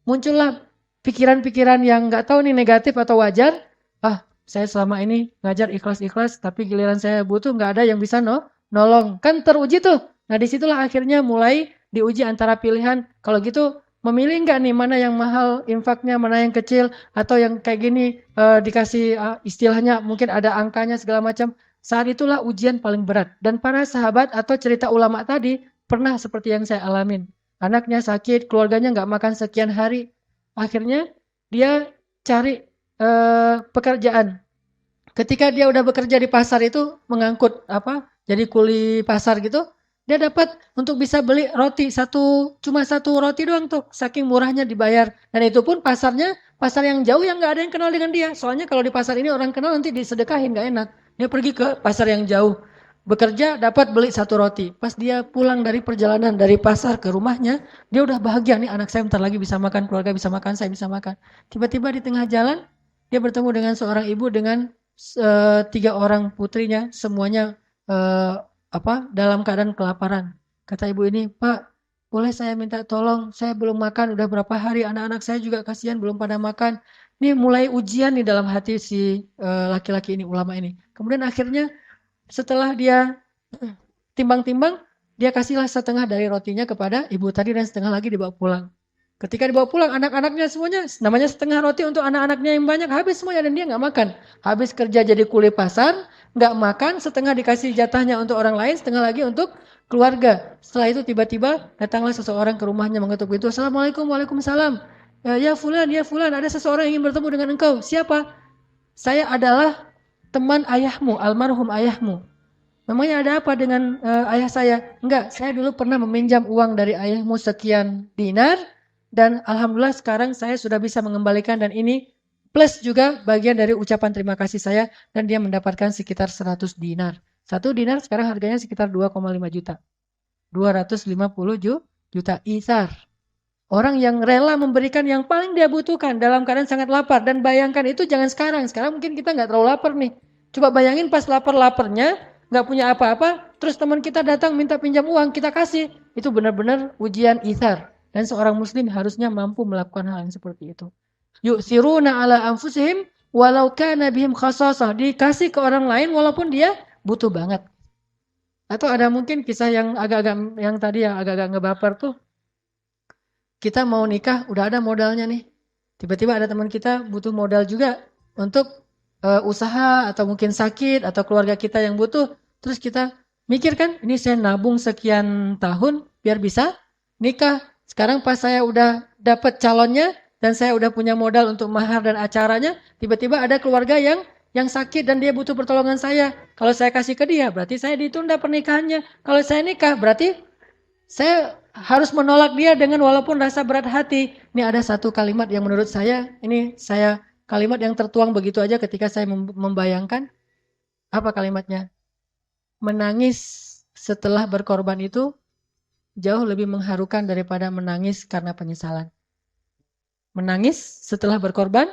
Muncullah pikiran-pikiran yang nggak tahu nih negatif atau wajar. Ah, saya selama ini ngajar ikhlas-ikhlas, tapi giliran saya butuh nggak ada yang bisa nolong. Kan teruji tuh. Nah disitulah akhirnya mulai diuji antara pilihan. Kalau gitu memilih nggak nih mana yang mahal infaknya, mana yang kecil, atau yang kayak gini dikasih istilahnya mungkin ada angkanya segala macam. Saat itulah ujian paling berat. Dan para sahabat atau cerita ulama tadi pernah seperti yang saya alamin. Anaknya sakit, keluarganya nggak makan sekian hari. Akhirnya dia cari pekerjaan. Ketika dia udah bekerja di pasar itu mengangkut jadi kuli pasar gitu, dia dapat untuk bisa beli roti cuma satu roti doang tuh, saking murahnya dibayar. Dan itu pun pasarnya pasar yang jauh yang nggak ada yang kenal dengan dia. Soalnya kalau di pasar ini orang kenal nanti disedekahin nggak enak. Dia pergi ke pasar yang jauh, bekerja dapat beli satu roti. Pas dia pulang dari perjalanan dari pasar ke rumahnya, dia udah bahagia nih anak saya bentar lagi bisa makan, keluarga bisa makan, saya bisa makan. Tiba-tiba di tengah jalan dia bertemu dengan seorang ibu dengan 3 orang putrinya, semuanya dalam keadaan kelaparan. Kata ibu ini, Pak, boleh saya minta tolong? Saya belum makan, udah berapa hari, anak-anak saya juga kasihan belum pada makan. Ini mulai ujian nih dalam hati si laki-laki ini, ulama ini. Kemudian akhirnya setelah dia timbang-timbang, dia kasihlah setengah dari rotinya kepada ibu tadi dan setengah lagi dibawa pulang. Ketika dibawa pulang, anak-anaknya semuanya, namanya setengah roti untuk anak-anaknya yang banyak, habis semuanya dan dia nggak makan. Habis kerja jadi kuli pasar, nggak makan, setengah dikasih jatahnya untuk orang lain, setengah lagi untuk keluarga. Setelah itu tiba-tiba datanglah seseorang ke rumahnya mengetuk pintu. Assalamualaikum, waalaikumsalam. Ya fulan, ada seseorang yang ingin bertemu dengan engkau. Siapa? Saya adalah teman ayahmu, almarhum ayahmu. Memangnya ada apa dengan ayah saya? Enggak, saya dulu pernah meminjam uang dari ayahmu sekian dinar dan alhamdulillah sekarang saya sudah bisa mengembalikan dan ini plus juga bagian dari ucapan terima kasih saya dan dia mendapatkan sekitar 100 dinar. 1 dinar sekarang harganya sekitar 2,5 juta. 250 juta isar. Orang yang rela memberikan yang paling dia butuhkan dalam keadaan sangat lapar. Dan bayangkan itu jangan sekarang. Sekarang mungkin kita nggak terlalu lapar nih. Coba bayangin pas lapar-laparnya, nggak punya apa-apa, terus teman kita datang minta pinjam uang, kita kasih. Itu benar-benar ujian ithar. Dan seorang muslim harusnya mampu melakukan hal yang seperti itu. Yu'siruna ala anfusihim walau kana bihim khasasah. Dikasih ke orang lain walaupun dia butuh banget. Atau ada mungkin kisah yang agak-agak yang tadi yang agak-agak ngebaper tuh. Kita mau nikah, udah ada modalnya nih. Tiba-tiba ada teman kita butuh modal juga untuk usaha atau mungkin sakit atau keluarga kita yang butuh. Terus kita mikir kan, ini saya nabung sekian tahun biar bisa nikah. Sekarang pas saya udah dapat calonnya dan saya udah punya modal untuk mahar dan acaranya, tiba-tiba ada keluarga yang sakit dan dia butuh pertolongan saya. Kalau saya kasih ke dia, berarti saya ditunda pernikahannya. Kalau saya nikah, berarti saya harus menolak dia dengan walaupun rasa berat hati. Ini ada satu kalimat yang menurut saya, kalimat yang tertuang begitu aja ketika saya membayangkan. Apa kalimatnya? Menangis setelah berkorban itu jauh lebih mengharukan daripada menangis karena penyesalan. Menangis setelah berkorban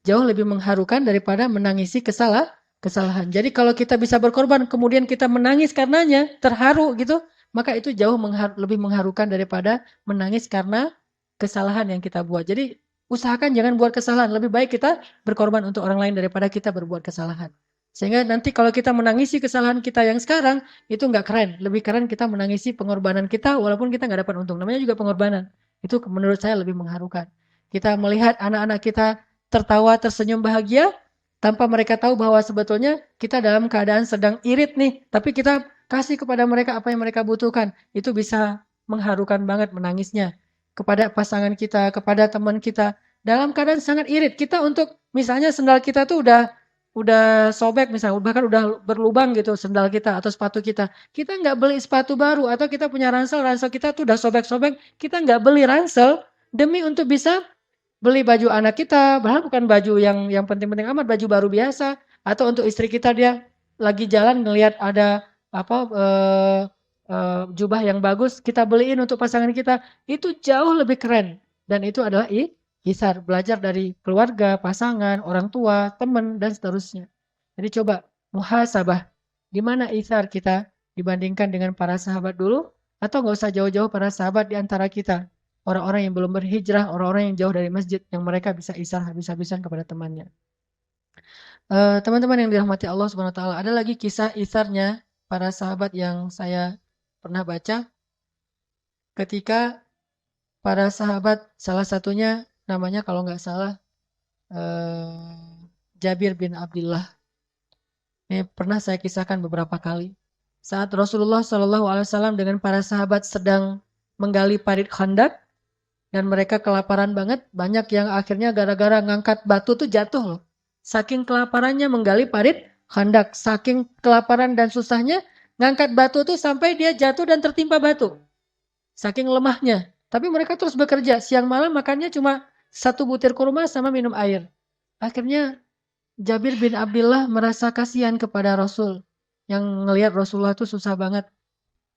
jauh lebih mengharukan daripada menangisi kesalahan. Jadi kalau kita bisa berkorban kemudian kita menangis karenanya, terharu gitu, maka itu jauh lebih mengharukan daripada menangis karena kesalahan yang kita buat. Jadi usahakan jangan buat kesalahan. Lebih baik kita berkorban untuk orang lain daripada kita berbuat kesalahan. Sehingga nanti kalau kita menangisi kesalahan kita yang sekarang, itu nggak keren. Lebih keren kita menangisi pengorbanan kita walaupun kita nggak dapat untung. Namanya juga pengorbanan. Itu menurut saya lebih mengharukan. Kita melihat anak-anak kita tertawa, tersenyum bahagia, tanpa mereka tahu bahwa sebetulnya kita dalam keadaan sedang irit nih, tapi kita kasih kepada mereka apa yang mereka butuhkan. Itu bisa mengharukan banget menangisnya kepada pasangan kita, kepada teman kita. Dalam keadaan sangat irit, kita untuk misalnya sendal kita tuh udah sobek misalnya, bahkan udah berlubang gitu sendal kita atau sepatu kita. Kita nggak beli sepatu baru atau kita punya ransel kita tuh udah sobek-sobek, kita nggak beli ransel demi untuk bisa beli baju anak kita, padahal bukan baju yang penting-penting amat, baju baru biasa. Atau untuk istri kita dia lagi jalan ngelihat ada apa jubah yang bagus, kita beliin untuk pasangan kita. Itu jauh lebih keren. Dan itu adalah isar, belajar dari keluarga, pasangan, orang tua, teman, dan seterusnya. Jadi coba muhasabah, di mana isar kita dibandingkan dengan para sahabat dulu, atau nggak usah jauh-jauh para sahabat di antara kita. Orang-orang yang belum berhijrah, orang-orang yang jauh dari masjid, yang mereka bisa isar habis-habisan kepada temannya. Teman-teman yang dirahmati Allah Subhanahu Wa Taala, ada lagi kisah isarnya para sahabat yang saya pernah baca. Ketika para sahabat, salah satunya namanya kalau nggak salah Jabir bin Abdullah. Ini pernah saya kisahkan beberapa kali. Saat Rasulullah SAW dengan para sahabat sedang menggali parit Khandak, dan mereka kelaparan banget, banyak yang akhirnya gara-gara ngangkat batu tuh jatuh loh. Saking kelaparannya menggali parit Khandak, saking kelaparan dan susahnya ngangkat batu tuh sampai dia jatuh dan tertimpa batu. Saking lemahnya. Tapi mereka terus bekerja, siang malam makannya cuma 1 butir kurma sama minum air. Akhirnya Jabir bin Abdullah merasa kasihan kepada Rasul, yang ngelihat Rasulullah tuh susah banget.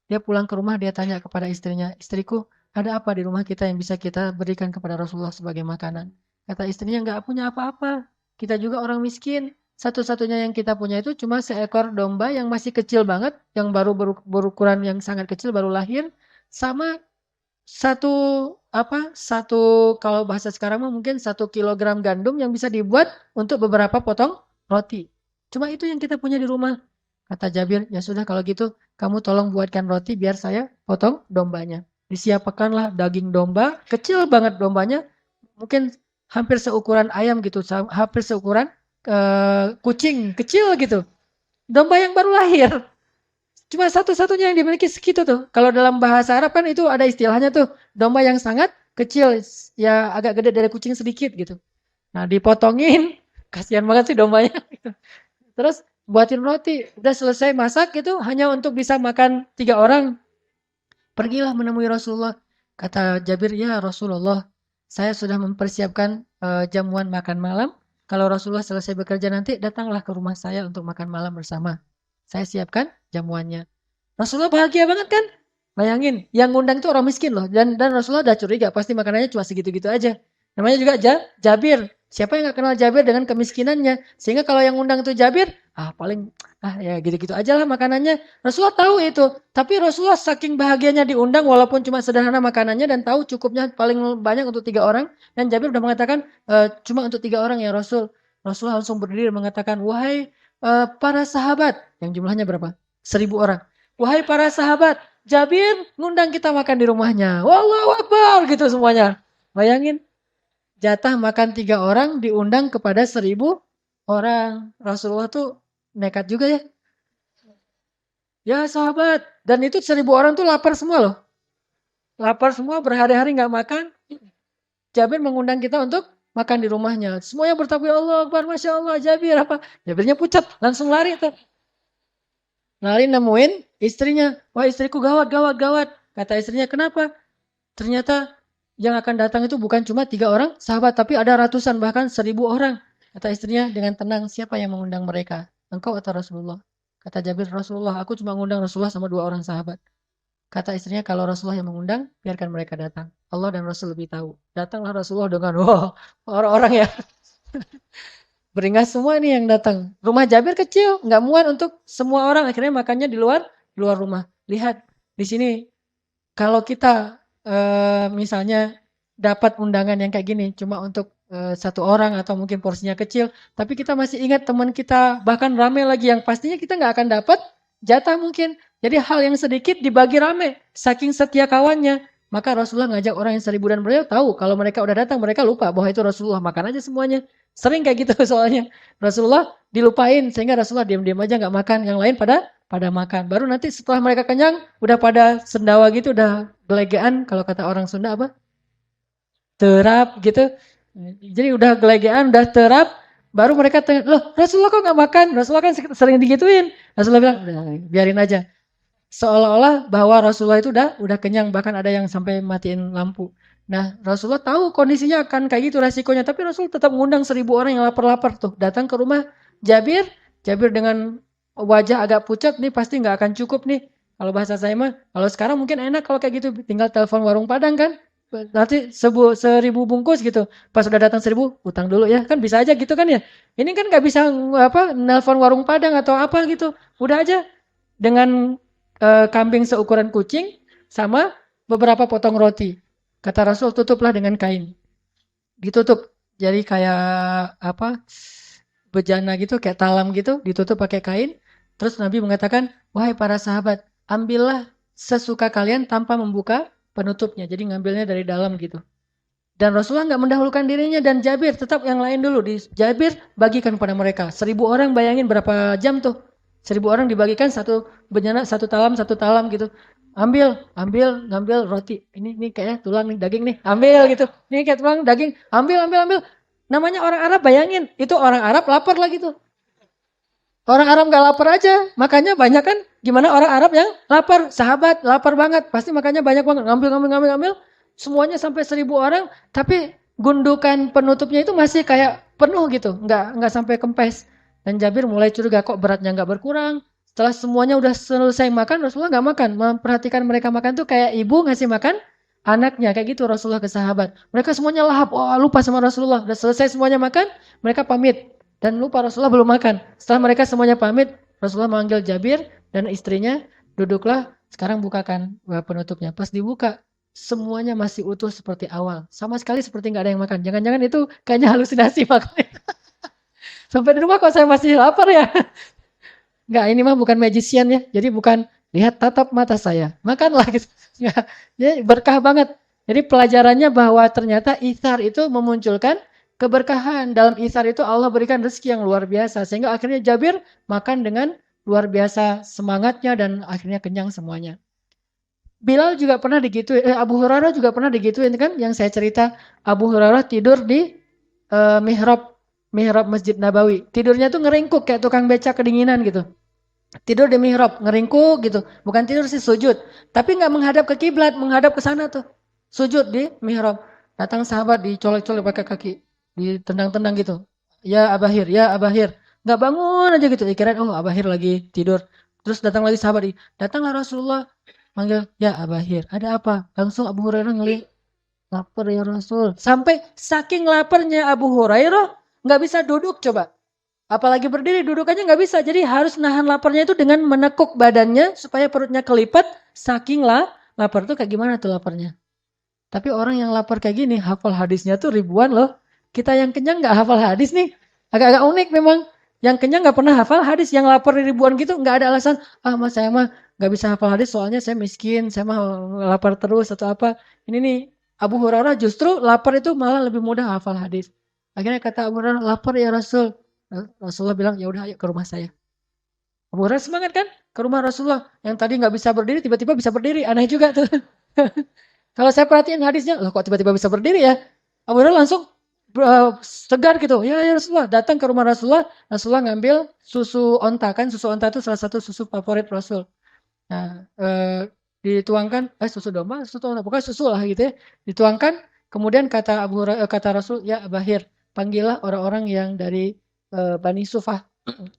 Dia pulang ke rumah, dia tanya kepada istrinya, istriku, ada apa di rumah kita yang bisa kita berikan kepada Rasulullah sebagai makanan? Kata istrinya, nggak punya apa-apa. Kita juga orang miskin. Satu-satunya yang kita punya itu cuma seekor domba yang masih kecil banget, yang baru berukuran yang sangat kecil, baru lahir, sama satu kalau bahasa sekarang mungkin 1 kilogram gandum yang bisa dibuat untuk beberapa potong roti. Cuma itu yang kita punya di rumah. Kata Jabir, ya sudah kalau gitu kamu tolong buatkan roti biar saya potong dombanya. Disiapkanlah daging domba, kecil banget dombanya, mungkin hampir seukuran ayam gitu, hampir seukuran kucing, kecil gitu. Domba yang baru lahir. Cuma satu-satunya yang dimiliki segitu tuh. Kalau dalam bahasa Arab kan itu ada istilahnya tuh, domba yang sangat kecil, ya agak gede dari kucing sedikit gitu. Nah dipotongin, kasihan banget sih dombanya. Terus buatin roti, udah selesai masak gitu, hanya untuk bisa makan 3 orang. Pergilah menemui Rasulullah. Kata Jabir, ya Rasulullah, saya sudah mempersiapkan jamuan makan malam. Kalau Rasulullah selesai bekerja nanti, datanglah ke rumah saya untuk makan malam bersama. Saya siapkan jamuannya. Rasulullah bahagia banget kan? Bayangin, yang ngundang itu orang miskin loh. Dan Rasulullah udah curiga, pasti makanannya cuma segitu-gitu aja. Namanya juga Jabir. Siapa yang gak kenal Jabir dengan kemiskinannya? Sehingga kalau yang ngundang itu Jabir, paling ya gitu-gitu aja lah makanannya. Rasulullah tahu itu. Tapi Rasulullah saking bahagianya diundang walaupun cuma sederhana makanannya dan tahu cukupnya paling banyak untuk 3 orang. Dan Jabir udah mengatakan cuma untuk 3 orang ya Rasul. Rasulullah langsung berdiri mengatakan, wahai para sahabat, yang jumlahnya berapa? 1.000 orang. Wahai para sahabat, Jabir ngundang kita makan di rumahnya. Wallahu Akbar gitu semuanya. Bayangin, jatah makan 3 orang diundang kepada 1.000 orang. Rasulullah tuh nekat juga ya. Ya sahabat, dan itu 1.000 orang tuh lapar semua loh. Lapar semua berhari-hari nggak makan. Jabir mengundang kita untuk makan di rumahnya. Semuanya bertakbir Allah Akbar, Masya Allah, Jabir apa. Jabirnya pucat, langsung lari tuh. Lari nemuin istrinya. Wah istriku gawat, gawat, gawat. Kata istrinya, kenapa? Ternyata yang akan datang itu bukan cuma 3 orang sahabat, tapi ada ratusan, bahkan 1.000 orang. Kata istrinya dengan tenang, siapa yang mengundang mereka? Engkau atau Rasulullah? Kata Jabir, Rasulullah, aku cuma mengundang Rasulullah sama 2 orang sahabat. Kata istrinya, kalau Rasulullah yang mengundang, biarkan mereka datang. Allah dan Rasul lebih tahu. Datanglah Rasulullah dengan, orang-orang ya. Beringas semua nih yang datang. Rumah Jabir kecil, nggak muat untuk semua orang. Akhirnya makannya di luar rumah. Lihat, di sini, kalau kita misalnya dapat undangan yang kayak gini, cuma untuk 1 orang atau mungkin porsinya kecil, tapi kita masih ingat teman kita, bahkan rame lagi yang pastinya kita nggak akan dapat jatah mungkin. Jadi hal yang sedikit dibagi rame, saking setia kawannya. Maka Rasulullah ngajak orang yang 1.000 dan beliau tahu kalau mereka udah datang mereka lupa bahwa itu Rasulullah, makan aja semuanya. Sering kayak gitu soalnya. Rasulullah dilupain sehingga Rasulullah diam-diam aja nggak makan, yang lain pada makan. Baru nanti setelah mereka kenyang udah pada sendawa gitu, udah gelegean, kalau kata orang Sunda apa? Terap gitu. Jadi udah gelegean, udah terap, baru mereka tanya, loh Rasulullah kok nggak makan? Rasulullah kan sering digituin. Rasulullah bilang, udah biarin aja. Seolah-olah bahwa Rasulullah itu udah kenyang, bahkan ada yang sampai matiin lampu. Nah, Rasulullah tahu kondisinya akan kayak gitu resikonya, tapi Rasul tetap mengundang 1.000 orang yang lapar-lapar tuh datang ke rumah Jabir. Jabir dengan wajah agak pucat nih pasti nggak akan cukup nih. Kalau bahasa saya mah, kalau sekarang mungkin enak kalau kayak gitu, tinggal telepon warung Padang kan. Nanti 1.000 bungkus gitu. Pas udah datang 1.000, utang dulu ya. Kan bisa aja gitu kan ya. Ini kan nggak bisa apa nelpon warung Padang atau apa gitu. Udah aja dengan kambing seukuran kucing sama beberapa potong roti. Kata Rasul, tutuplah dengan kain. Ditutup. Jadi kayak apa? Bejana gitu, kayak talam gitu, ditutup pakai kain. Terus Nabi mengatakan, wahai para sahabat, ambillah sesuka kalian tanpa membuka penutupnya. Jadi ngambilnya dari dalam gitu. Dan Rasulullah nggak mendahulukan dirinya dan Jabir tetap yang lain dulu. Jabir bagikan kepada mereka. 1.000 orang bayangin berapa jam tuh. 1.000 orang dibagikan satu benyana, satu talam gitu. Ngambil roti. Ini kayaknya tulang nih, daging nih. Ambil gitu. Ini kayak tulang, daging. Ambil. Namanya orang Arab bayangin. Itu orang Arab lapar lagi tuh. Orang Arab gak lapar aja. Makanya banyak kan gimana orang Arab yang lapar. Sahabat lapar banget. Pasti makanya banyak banget. Ngambil. Semuanya sampai 1.000 orang. Tapi gundukan penutupnya itu masih kayak penuh gitu. Nggak sampai kempes. Dan Jabir mulai curiga kok beratnya nggak berkurang. Setelah semuanya udah selesai makan, Rasulullah nggak makan. Memperhatikan mereka makan tuh kayak ibu ngasih makan anaknya. Kayak gitu Rasulullah ke sahabat. Mereka semuanya lahap. Wah lupa sama Rasulullah. Udah selesai semuanya makan. Mereka pamit. Dan lupa Rasulullah belum makan. Setelah mereka semuanya pamit, Rasulullah memanggil Jabir dan istrinya, duduklah, sekarang bukakan penutupnya. Pas dibuka, semuanya masih utuh seperti awal. Sama sekali seperti nggak ada yang makan. Jangan-jangan itu kayaknya halusinasi makannya. Sampai di rumah kok saya masih lapar ya. Nggak, ini mah bukan magician ya. Jadi bukan lihat tatap mata saya. Makanlah gitu. Jadi berkah banget. Jadi pelajarannya bahwa ternyata ithar itu memunculkan keberkahan. Dalam ithar itu Allah berikan rezeki yang luar biasa. Sehingga akhirnya Jabir makan dengan luar biasa semangatnya dan akhirnya kenyang semuanya. Bilal juga pernah digituin, Abu Hurairah juga pernah digituin kan, yang saya cerita Abu Hurairah tidur di mihrab Masjid Nabawi. Tidurnya tuh ngeringkuk kayak tukang beca kedinginan gitu. Tidur di mihrab, ngeringkuk gitu. Bukan tidur sih sujud, tapi nggak menghadap ke kiblat, menghadap ke sana tuh. Sujud di mihrab. Datang sahabat dicolek-colek pakai kaki, ditendang-tendang gitu. Ya Abahir, ya Abahir. Nggak bangun aja gitu. Dikirain oh Abahir lagi tidur. Terus datang lagi sahabat, datanglah Rasulullah. Manggil, ya Abahir, ada apa? Langsung Abu Hurairah ngeliat, lapar ya Rasul. Sampai saking laparnya Abu Hurairah, nggak bisa duduk coba. Apalagi berdiri, duduk aja nggak bisa. Jadi harus nahan laparnya itu dengan menekuk badannya supaya perutnya kelipat. Saking lapar tuh kayak gimana tuh laparnya. Tapi orang yang lapar kayak gini, hafal hadisnya tuh ribuan loh. Kita yang kenyang nggak hafal hadis nih. Agak-agak unik memang. Yang kenyang nggak pernah hafal hadis, yang lapar ribuan gitu nggak ada alasan. Mas saya mah nggak bisa hafal hadis soalnya saya miskin, saya mah lapar terus atau apa. Ini nih Abu Hurairah justru lapar itu malah lebih mudah hafal hadis. Akhirnya kata Abu Hurairah, lapar ya Rasul. Rasulullah bilang, ya udah ayo ke rumah saya. Abu Hurairah semangat kan? Ke rumah Rasulullah. Yang tadi nggak bisa berdiri, tiba-tiba bisa berdiri. Aneh juga tuh. Kalau saya perhatiin hadisnya, loh kok tiba-tiba bisa berdiri ya? Abu Hurairah langsung segar gitu. Ya Rasulullah, datang ke rumah Rasulullah. Rasulullah ngambil susu onta kan. Susu onta itu salah satu susu favorit Rasul. Nah, dituangkan, susu domba, susu onta, pokoknya susu lah gitu ya. Dituangkan, kemudian kata Rasul, ya Abahir, panggillah orang-orang yang dari Bani Sufah,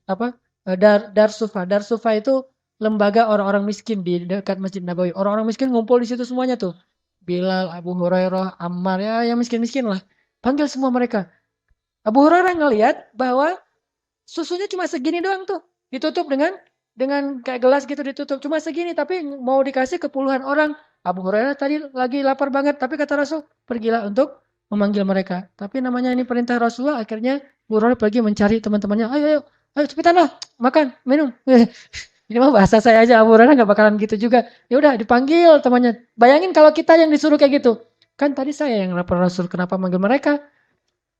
apa? Dar Sufah. Dar Sufah itu lembaga orang-orang miskin di dekat Masjid Nabawi. Orang-orang miskin ngumpul di situ semuanya tuh. Bilal, Abu Hurairah, Ammar, ya yang miskin-miskin lah. Panggil semua mereka. Abu Hurairah ngelihat bahwa susunya cuma segini doang tuh. Ditutup dengan kayak gelas gitu ditutup. Cuma segini tapi mau dikasih ke puluhan orang. Abu Hurairah tadi lagi lapar banget. Tapi kata Rasul, pergilah untuk memanggil mereka. Tapi namanya ini perintah Rasulullah. Akhirnya Abu Hurairah pergi mencari teman-temannya. Ayo cepetan lah. Makan, minum. Ini mah bahasa saya aja, Abu Hurairah nggak bakalan gitu juga. Ya udah dipanggil temannya. Bayangin kalau kita yang disuruh kayak gitu. Kan tadi saya yang lapor Rasul, kenapa manggil mereka?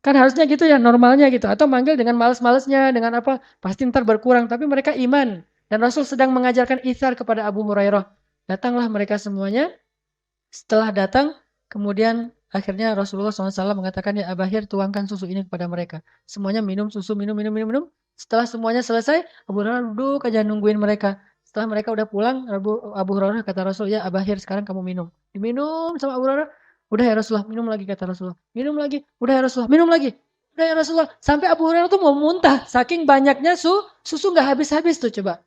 Kan harusnya gitu ya normalnya gitu. Atau manggil dengan males-malesnya, dengan apa, pasti ntar berkurang. Tapi mereka iman. Dan Rasul sedang mengajarkan itsar kepada Abu Hurairah. Datanglah mereka semuanya. Setelah datang, kemudian akhirnya Rasulullah SAW mengatakan, ya Abahir tuangkan susu ini kepada mereka. Semuanya minum susu, minum, minum, minum, minum. Setelah semuanya selesai, Abu Hurairah duduk aja nungguin mereka. Setelah mereka udah pulang, Abu Hurairah kata Rasul, ya Abahir sekarang kamu minum. Diminum sama Abu Hurairah. Udah ya Rasulullah, minum lagi kata Rasulullah. Minum lagi. Udah ya Rasulullah, minum lagi. Udah ya Rasulullah. Sampai Abu Hurairah tuh mau muntah. Saking banyaknya susu nggak habis-habis tuh coba.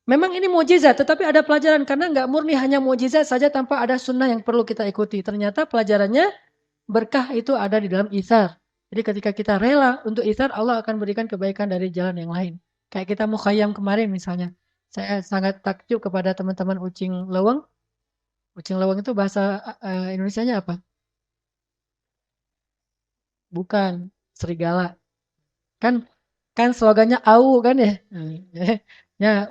Memang ini mukjizat, tetapi ada pelajaran karena nggak murni hanya mukjizat saja tanpa ada sunnah yang perlu kita ikuti. Ternyata pelajarannya berkah itu ada di dalam itsar. Jadi ketika kita rela untuk itsar, Allah akan berikan kebaikan dari jalan yang lain. Kayak kita mukhayyam kemarin misalnya. Saya sangat takjub kepada teman-teman Ucing Leweng. Ucing Leweng itu bahasa Indonesianya apa? Bukan, serigala. Kan kan slogannya AU kan ya. Ya,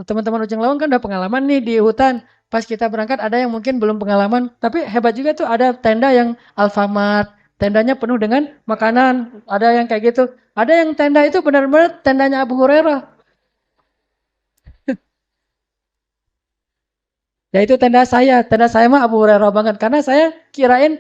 teman-teman Uceng Lawang kan udah pengalaman nih di hutan. Pas kita berangkat ada yang mungkin belum pengalaman, tapi hebat juga tuh ada tenda yang Alfamart, tendanya penuh dengan makanan, ada yang kayak gitu. Ada yang tenda itu benar-benar tendanya Abu Hurairah. Ya itu tenda saya mah Abu Hurairah banget karena saya kirain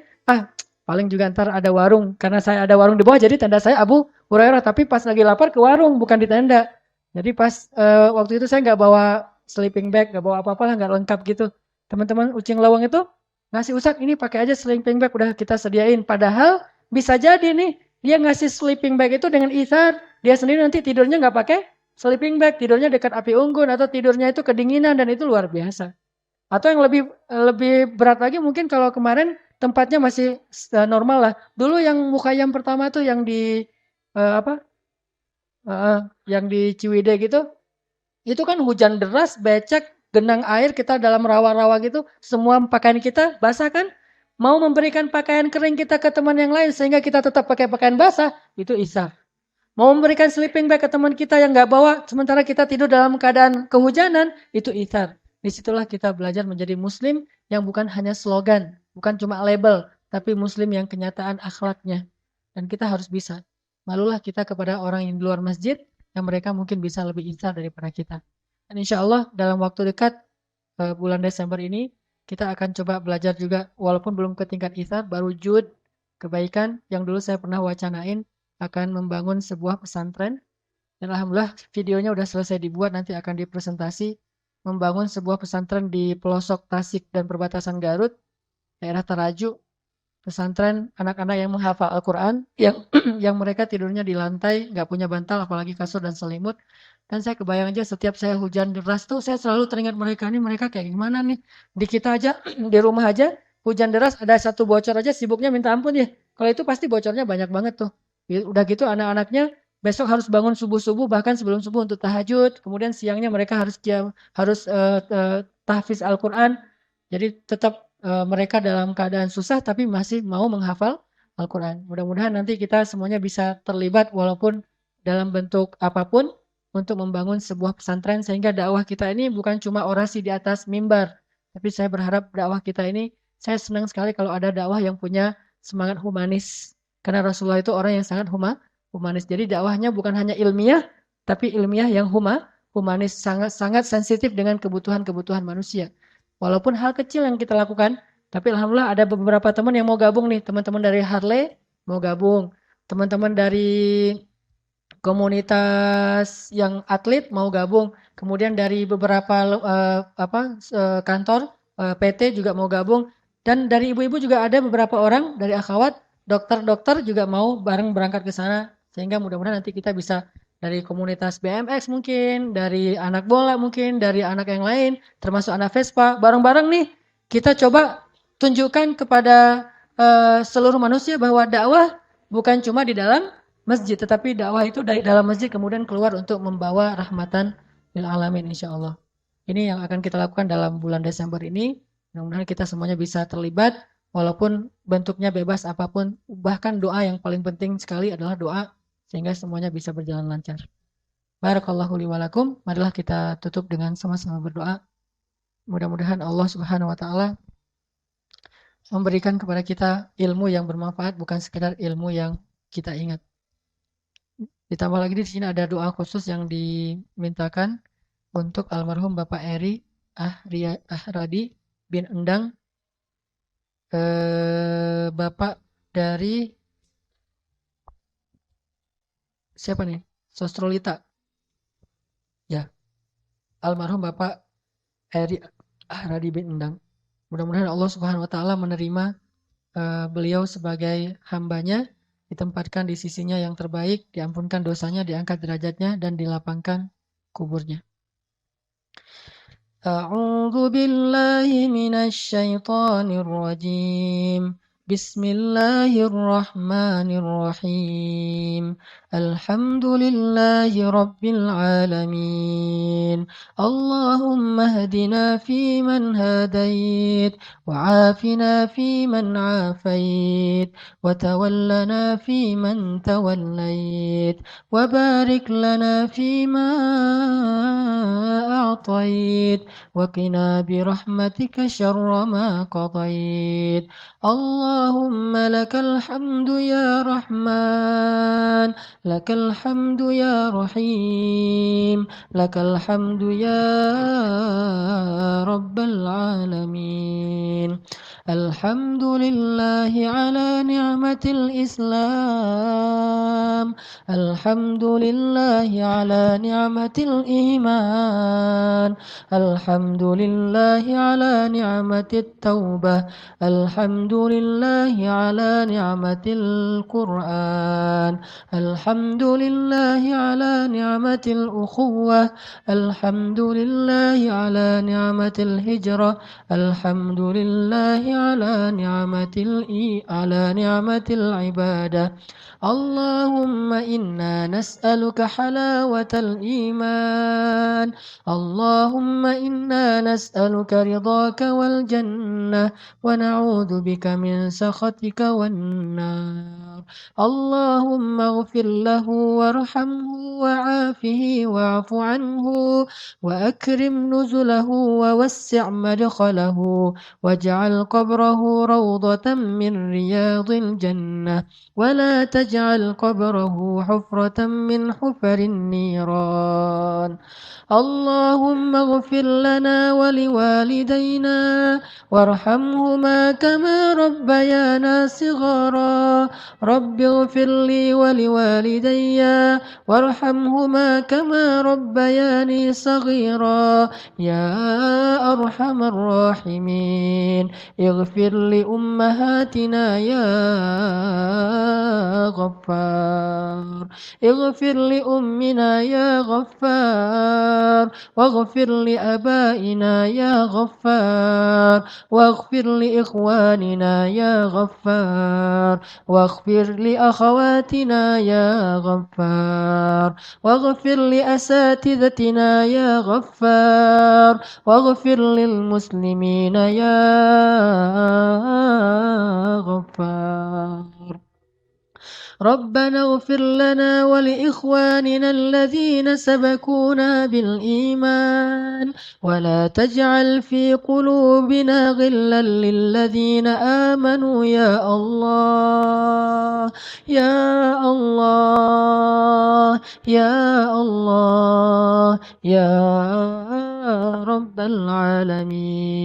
paling juga ntar ada warung karena saya ada warung di bawah jadi tenda saya Abu Hurairah tapi pas lagi lapar ke warung bukan di tenda. Jadi pas waktu itu saya nggak bawa sleeping bag, nggak bawa apa-apa lah, nggak lengkap gitu. Teman-teman Ucing Lawang itu ngasih Ustaz ini pakai aja sleeping bag udah kita sediain. Padahal bisa jadi nih dia ngasih sleeping bag itu dengan ithar, dia sendiri nanti tidurnya nggak pakai sleeping bag, tidurnya dekat api unggun atau tidurnya itu kedinginan dan itu luar biasa. Atau yang lebih lebih berat lagi mungkin kalau kemarin tempatnya masih normal lah. Dulu yang Mukhayyam pertama tuh yang di apa? Yang di Ciwidey gitu, itu kan hujan deras, becek, genang air, kita dalam rawa-rawa gitu, semua pakaian kita basah kan? Mau memberikan pakaian kering kita ke teman yang lain sehingga kita tetap pakai pakaian basah, itu isar. Mau memberikan sleeping bag ke teman kita yang nggak bawa, sementara kita tidur dalam keadaan kehujanan, itu itsar. Disitulah kita belajar menjadi muslim yang bukan hanya slogan, bukan cuma label, tapi muslim yang kenyataan akhlaknya. Dan kita harus bisa. Malulah kita kepada orang yang di luar masjid, yang mereka mungkin bisa lebih itsar daripada kita. Dan insya Allah dalam waktu dekat, bulan Desember ini, kita akan coba belajar juga, walaupun belum ke tingkat itsar, baru jud, kebaikan, yang dulu saya pernah wacanain, akan membangun sebuah pesantren dan alhamdulillah videonya udah selesai dibuat nanti akan dipresentasi membangun sebuah pesantren di pelosok Tasik dan perbatasan Garut daerah Taraju pesantren anak-anak yang menghafal Al-Quran yang yang mereka tidurnya di lantai nggak punya bantal apalagi kasur dan selimut dan saya kebayang aja setiap saya hujan deras tuh saya selalu teringat mereka nih mereka kayak gimana nih di kita aja di rumah aja hujan deras ada satu bocor aja sibuknya minta ampun ya kalau itu pasti bocornya banyak banget tuh. Udah gitu anak-anaknya besok harus bangun subuh-subuh bahkan sebelum subuh untuk tahajud. Kemudian siangnya mereka harus tahfiz Al-Qur'an. Jadi tetap mereka dalam keadaan susah tapi masih mau menghafal Al-Qur'an. Mudah-mudahan nanti kita semuanya bisa terlibat walaupun dalam bentuk apapun untuk membangun sebuah pesantren sehingga dakwah kita ini bukan cuma orasi di atas mimbar. Tapi saya berharap dakwah kita ini saya senang sekali kalau ada dakwah yang punya semangat humanis. Karena Rasulullah itu orang yang sangat humanis. Jadi dakwahnya bukan hanya ilmiah, tapi ilmiah yang humanis. Sangat sensitif dengan kebutuhan-kebutuhan manusia. Walaupun hal kecil yang kita lakukan, tapi alhamdulillah ada beberapa teman yang mau gabung nih. Teman-teman dari Harley mau gabung. Teman-teman dari komunitas yang atlet mau gabung. Kemudian dari beberapa kantor PT juga mau gabung. Dan dari ibu-ibu juga ada beberapa orang dari akhwat dokter-dokter juga mau bareng berangkat ke sana sehingga mudah-mudahan nanti kita bisa dari komunitas BMX mungkin, dari anak bola mungkin, dari anak yang lain, termasuk anak Vespa, bareng-bareng nih kita coba tunjukkan kepada seluruh manusia bahwa dakwah bukan cuma di dalam masjid, tetapi dakwah itu dari dalam masjid kemudian keluar untuk membawa rahmatan lil alamin insyaallah. Ini yang akan kita lakukan dalam bulan Desember ini. Mudah-mudahan kita semuanya bisa terlibat walaupun bentuknya bebas apapun, bahkan doa yang paling penting sekali adalah doa sehingga semuanya bisa berjalan lancar. Barakallahu li wa lakum. Marilah kita tutup dengan sama-sama berdoa. Mudah-mudahan Allah Subhanahu wa taala memberikan kepada kita ilmu yang bermanfaat, bukan sekedar ilmu yang kita ingat. Ditambah lagi di sini ada doa khusus yang dimintakan untuk almarhum Bapak Eri Ahradi bin Endang, Bapak dari siapa nih? Sostrolita. Ya, almarhum Bapak Eri Ahradi bin Endang. Mudah-mudahan Allah Subhanahu wa taala menerima beliau sebagai hambanya, ditempatkan di sisinya yang terbaik, diampunkan dosanya, diangkat derajatnya, dan dilapangkan kuburnya. A'udzu billahi minasy syaithanir rajim. Bismillahirrahmanirrahim. Alhamdulillahi rabbil alamin. Allahumma hadina fiman hadait, وعافنا فيمن عافيت وتولنا فيمن توليت وبارك لنا فيما أعطيت وقنا برحمتك شر ما قضيت اللهم لك الحمد يا رحمن لك الحمد يا رحيم لك الحمد يا رب العالمين الحمد لله على نعمة الإسلام الحمد لله على نعمة الإيمان الحمد لله على نعمة التوبة الحمد لله على نعمة القرآن الحمد لله على نعمة الأخوة الحمد لله على نعمة الهجرة الحمد لله على نعمة العبادة اللهم إنا نسألك حلاوة الإيمان اللهم إنا نسألك رضاك والجنة ونعوذ بك من سخطك والنار اللهم اغفر له وارحمه وعافه واعف عنه وأكرم نزله ووسع مدخله واجعل قبره روضة من رياض الجنة ولا تجعل قبره حفرة من حفر النيران اللهم اغفر لنا ولوالدينا وارحمهما كما ربيانا صغارا رب اغفر لي ولوالدي وارحمهما كما ربياني صغيرا يا أرحم الراحمين اغفر لأمهاتنا يا غفار اغفر لأمنا يا غفار واغفر لأبائنا يا غفار واغفر لإخواننا يا غفار واغفر لأخواتنا يا غفار واغفر لأساتذتنا يا غفار واغفر للمسلمين يا غفار ربنا اغفر لنا ولإخواننا الذين سبقونا بالإيمان ولا تجعل في قلوبنا غلا للذين آمنوا يا الله يا الله يا الله يا رب العالمين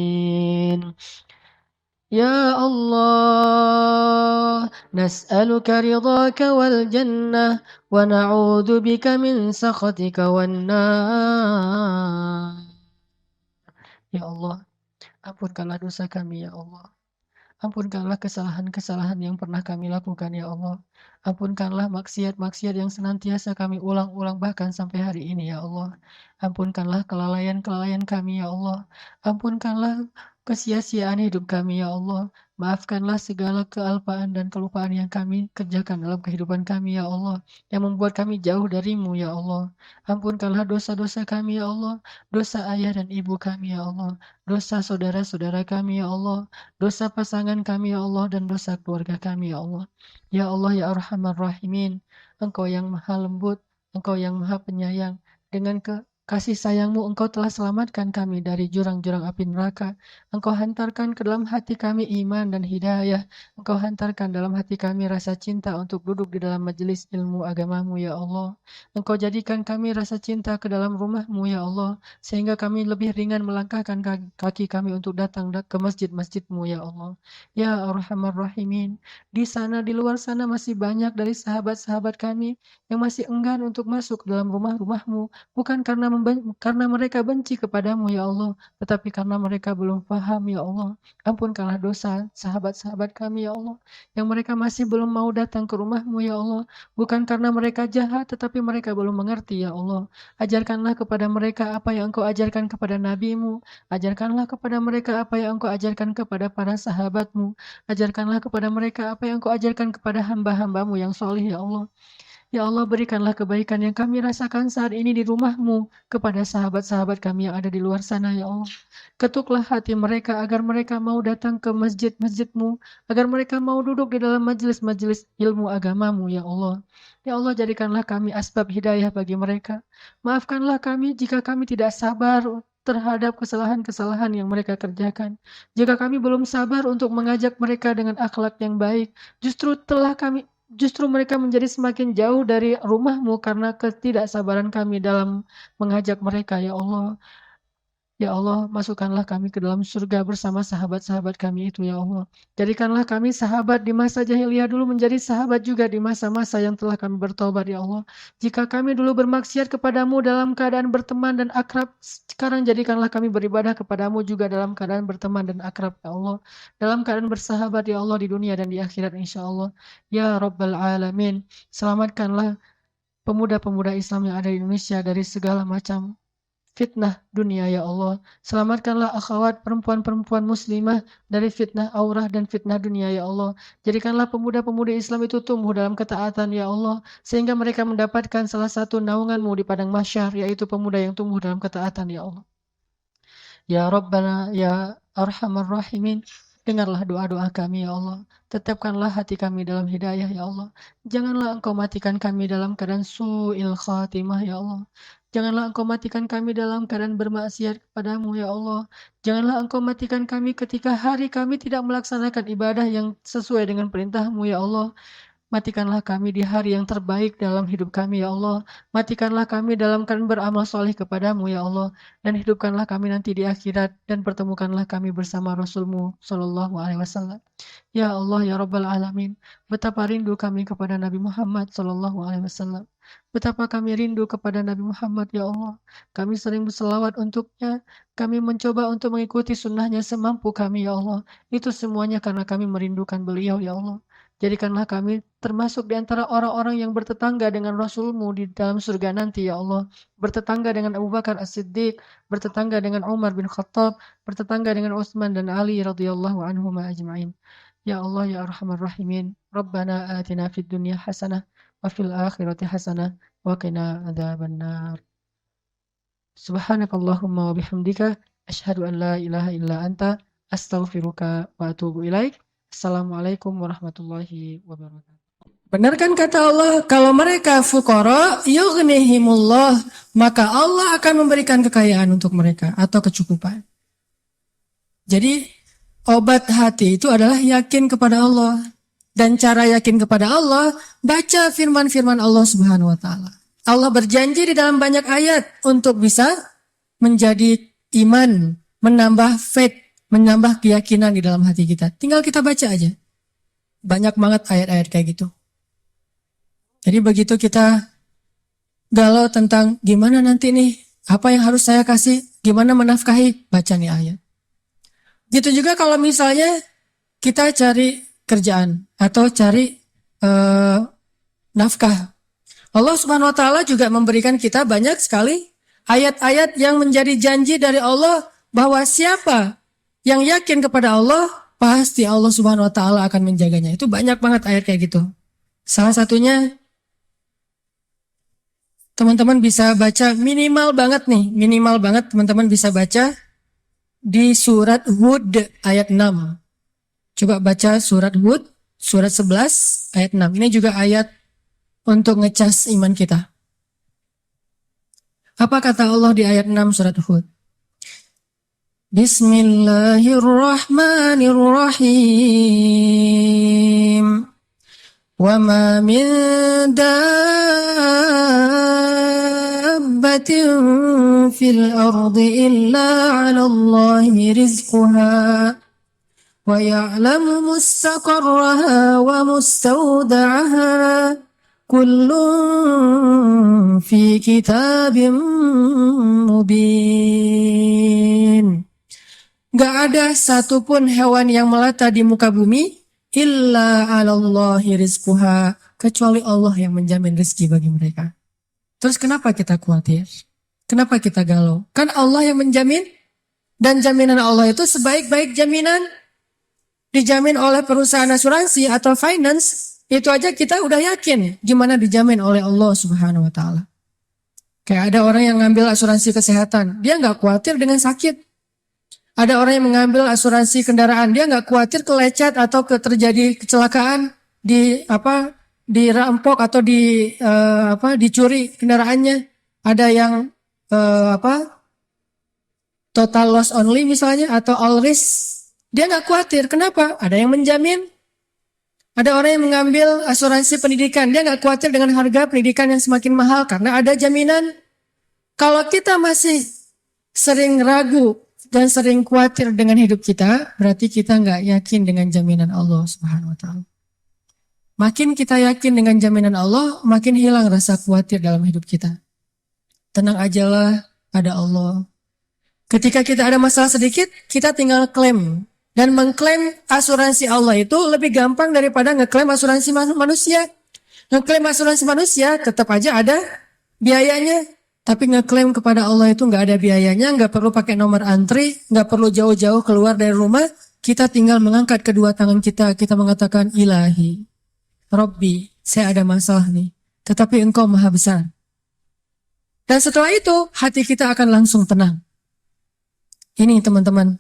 يا الله نسألك رضاك والجنة ونعوذ بك من سخطك والنار Ya Allah, ampunkanlah dosa kami ya Allah. Ampunkanlah kesalahan-kesalahan yang pernah kami lakukan ya Allah. Ampunkanlah maksiat-maksiat yang senantiasa kami ulang-ulang bahkan sampai hari ini ya Allah. Ampunkanlah kelalaian-kelalaian kami ya Allah. Ampunkanlah kesia-siaan hidup kami ya Allah. Maafkanlah segala kealpaan dan kelupaan yang kami kerjakan dalam kehidupan kami ya Allah. Yang membuat kami jauh darimu ya Allah. Ampunkanlah dosa-dosa kami ya Allah. Dosa ayah dan ibu kami ya Allah. Dosa saudara-saudara kami ya Allah. Dosa pasangan kami ya Allah dan dosa keluarga kami ya Allah. Ya Allah ya Arhamar Rahimin. Engkau yang maha lembut, Engkau yang Maha Penyayang. Dengan kasih sayang-Mu Engkau telah selamatkan kami dari jurang-jurang api neraka. Engkau hantarkan ke dalam hati kami iman dan hidayah. Engkau hantarkan dalam hati kami rasa cinta untuk duduk di dalam majelis ilmu agama-Mu, ya Allah. Engkau jadikan kami rasa cinta ke dalam rumah-Mu, ya Allah, sehingga kami lebih ringan melangkahkan kaki kami untuk datang ke masjid-masjid-Mu, ya Allah. Ya Arhamar Rahimin, di sana, di luar sana masih banyak dari sahabat-sahabat kami yang masih enggan untuk masuk ke dalam rumah-rumah-Mu, bukan karena mereka benci kepadamu, ya Allah, tetapi karena mereka belum paham, ya Allah. Ampunkanlah dosa sahabat-sahabat kami, ya Allah, yang mereka masih belum mau datang ke rumah-Mu, ya Allah, bukan karena mereka jahat, tetapi mereka belum mengerti, ya Allah. Ajarkanlah kepada mereka apa yang Engkau ajarkan kepada Nabi-Mu, ajarkanlah kepada mereka apa yang Engkau ajarkan kepada para sahabat-Mu, ajarkanlah kepada mereka apa yang Engkau ajarkan kepada hamba-hamba-Mu yang soleh, ya Allah. Ya Allah, berikanlah kebaikan yang kami rasakan saat ini di rumah-Mu kepada sahabat-sahabat kami yang ada di luar sana, ya Allah. Ketuklah hati mereka agar mereka mau datang ke masjid-masjid-Mu, agar mereka mau duduk di dalam majelis-majelis ilmu agama-Mu, ya Allah. Ya Allah, jadikanlah kami asbab hidayah bagi mereka. Maafkanlah kami jika kami tidak sabar terhadap kesalahan-kesalahan yang mereka kerjakan. Jika kami belum sabar untuk mengajak mereka dengan akhlak yang baik, Justru mereka menjadi semakin jauh dari rumah-Mu karena ketidaksabaran kami dalam mengajak mereka, ya Allah. Ya Allah, masukkanlah kami ke dalam surga bersama sahabat-sahabat kami itu, ya Allah. Jadikanlah kami sahabat di masa jahiliyah dulu menjadi sahabat juga di masa-masa yang telah kami bertobat, ya Allah. Jika kami dulu bermaksiat kepadamu dalam keadaan berteman dan akrab, sekarang jadikanlah kami beribadah kepadamu juga dalam keadaan berteman dan akrab, ya Allah. Dalam keadaan bersahabat, ya Allah, di dunia dan di akhirat, insya Allah. Ya Rabbal Alamin, selamatkanlah pemuda-pemuda Islam yang ada di Indonesia dari segala macam fitnah dunia, ya Allah. Selamatkanlah akhwat perempuan-perempuan muslimah dari fitnah aurah dan fitnah dunia, ya Allah. Jadikanlah pemuda-pemudi Islam itu tumbuh dalam ketaatan, ya Allah, sehingga mereka mendapatkan salah satu naungan-Mu di padang mahsyar, yaitu pemuda yang tumbuh dalam ketaatan, ya Allah. Ya Rabbana, ya Arhamar Rahimin, dengarlah doa-doa kami, ya Allah. Tetapkanlah hati kami dalam hidayah, ya Allah. Janganlah Engkau matikan kami dalam keadaan su'il khatimah, ya Allah. Janganlah Engkau matikan kami dalam keadaan bermaksiat kepadamu, ya Allah. Janganlah Engkau matikan kami ketika hari kami tidak melaksanakan ibadah yang sesuai dengan perintah-Mu, ya Allah. Matikanlah kami di hari yang terbaik dalam hidup kami, ya Allah. Matikanlah kami dalam keadaan beramal soleh kepadamu, ya Allah. Dan hidupkanlah kami nanti di akhirat. Dan pertemukanlah kami bersama Rasul-Mu Sallallahu Alaihi Wasallam. Ya Allah, ya Rabbal Alamin. Betapa rindu kami kepada Nabi Muhammad Sallallahu Alaihi Wasallam. Betapa kami rindu kepada Nabi Muhammad, ya Allah. Kami sering berselawat untuknya. Kami mencoba untuk mengikuti sunnahnya semampu kami, ya Allah. Itu semuanya karena kami merindukan beliau, ya Allah. Jadikanlah kami termasuk di antara orang-orang yang bertetangga dengan Rasul-Mu di dalam surga nanti, ya Allah. Bertetangga dengan Abu Bakar As-Siddiq, bertetangga dengan Umar bin Khattab, bertetangga dengan Utsman dan Ali radhiyallahu anhum ajma'in. Ya Allah, ya Arhamar Rahimin. Rabbana atina fid dunya hasanah wa fil akhirati hasanah wa qina adzabannar. Subhanakallahumma wa bihamdika asyhadu an la ilaha illa anta astaghfiruka wa atubu ilaik. Assalamualaikum warahmatullahi wabarakatuh. Benar kan kata Allah, kalau mereka fuqara yughnihimullah, maka Allah akan memberikan kekayaan untuk mereka atau kecukupan. Jadi obat hati itu adalah yakin kepada Allah. Dan cara yakin kepada Allah, baca firman-firman Allah Subhanahu wa taala. Allah berjanji di dalam banyak ayat untuk bisa menjadi iman, menambah faith, menambah keyakinan di dalam hati kita. Tinggal kita baca aja. Banyak banget ayat-ayat kayak gitu. Jadi begitu kita galau tentang gimana nanti nih, apa yang harus saya kasih, gimana menafkahi, baca nih ayat. Gitu juga kalau misalnya kita cari kerjaan atau cari nafkah. Allah Subhanahu wa taala juga memberikan kita banyak sekali ayat-ayat yang menjadi janji dari Allah bahwa siapa yang yakin kepada Allah, pasti Allah Subhanahu wa taala akan menjaganya. Itu banyak banget ayat kayak gitu. Salah satunya teman-teman bisa baca minimal banget teman-teman bisa baca di surat Hud ayat 6. Coba baca surat Hud, surat 11 ayat 6. Ini juga ayat untuk ngecas iman kita. Apa kata Allah di ayat 6 surat Hud? Bismillahirrahmanirrahim. Wa ma min dabbatin fil ardi illa 'ala Allahi rizquha wa ya'lamu mustaqarraha wa mustawda'aha kullun fi kitabim mubin. Gak ada satupun hewan yang melata di muka bumi illa 'alallahi rizquha, kecuali Allah yang menjamin rezeki bagi mereka. Terus kenapa kita khawatir? Kenapa kita galau? Kan Allah yang menjamin, dan jaminan Allah itu sebaik-baik jaminan dijamin oleh perusahaan asuransi atau finance. Itu aja kita udah yakin gimana dijamin oleh Allah Subhanahu wa taala. Kayak ada orang yang ngambil asuransi kesehatan, dia nggak khawatir dengan sakit. Ada orang yang mengambil asuransi kendaraan, dia nggak khawatir kelecet atau terjadi kecelakaan, dirampok atau dicuri kendaraannya. Ada yang total loss only misalnya atau all risk, dia nggak khawatir. Kenapa? Ada yang menjamin. Ada orang yang mengambil asuransi pendidikan, dia nggak khawatir dengan harga pendidikan yang semakin mahal karena ada jaminan. Kalau kita masih sering ragu dan sering khawatir dengan hidup kita, berarti kita nggak yakin dengan jaminan Allah Subhanahu wa taala. Makin kita yakin dengan jaminan Allah, makin hilang rasa khawatir dalam hidup kita. Tenang ajalah, ada Allah. Ketika kita ada masalah sedikit, kita tinggal klaim. Dan mengklaim asuransi Allah itu lebih gampang daripada ngeklaim asuransi manusia. Ngeklaim asuransi manusia tetap aja ada biayanya. Tapi ngeklaim kepada Allah itu nggak ada biayanya, nggak perlu pakai nomor antri, nggak perlu jauh-jauh keluar dari rumah. Kita tinggal mengangkat kedua tangan kita mengatakan Ilahi, Rabbi, saya ada masalah nih. Tetapi Engkau Maha Besar. Dan setelah itu hati kita akan langsung tenang. Ini teman-teman,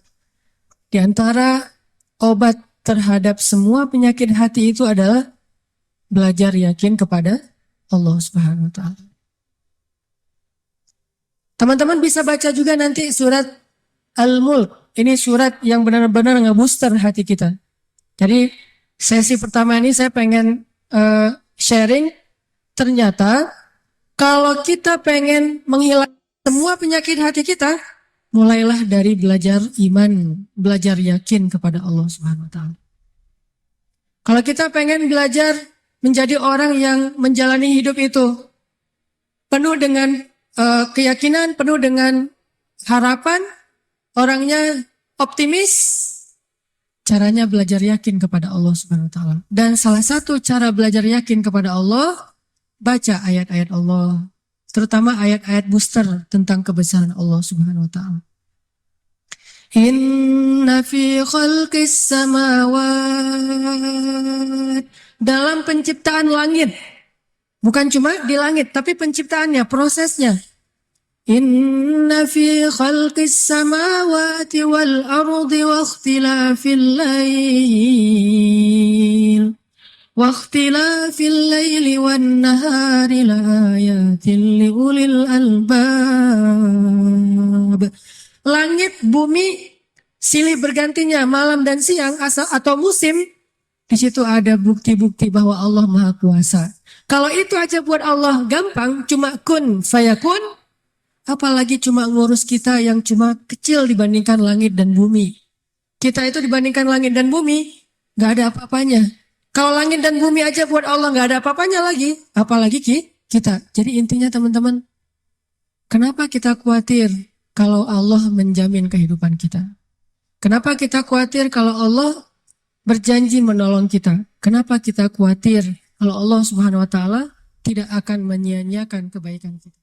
di antara obat terhadap semua penyakit hati itu adalah belajar yakin kepada Allah Subhanahu wa taala. Teman-teman bisa baca juga nanti surat Al-Mulk. Ini surat yang benar-benar nge-booster hati kita. Jadi sesi pertama ini saya pengen sharing. Ternyata kalau kita pengen menghilangkan semua penyakit hati kita, mulailah dari belajar iman, belajar yakin kepada Allah Subhanahu wa taala. Kalau kita pengen belajar menjadi orang yang menjalani hidup itu penuh dengan keyakinan, penuh dengan harapan, orangnya optimis, caranya belajar yakin kepada Allah Subhanahu wa taala. Dan salah satu cara belajar yakin kepada Allah, baca ayat-ayat Allah, terutama ayat-ayat booster tentang kebesaran Allah Subhanahu wa taala. Inna fi khalqis samawat, dalam penciptaan langit. Bukan cuma di langit, tapi penciptaannya, prosesnya. Inna fi khalqis samawati wal ardi wa ikhtilafil laili wan nahari la ayatin li ulil albab. Langit, bumi, silih bergantinya malam dan siang atau musim. Di situ ada bukti-bukti bahwa Allah Maha Kuasa. Kalau itu aja buat Allah gampang, cuma kun fayakun, apalagi cuma ngurus kita yang cuma kecil dibandingkan langit dan bumi. Kita itu dibandingkan langit dan bumi, gak ada apa-apanya. Kalau langit dan bumi aja buat Allah gak ada apa-apanya lagi, apalagi kita. Jadi intinya teman-teman, kenapa kita khawatir kalau Allah menjamin kehidupan kita? Kenapa kita khawatir kalau Allah berjanji menolong kita? Kenapa kita khawatir kalau Allah Subhanahu wa taala tidak akan menyia-nyiakan kebaikan kita?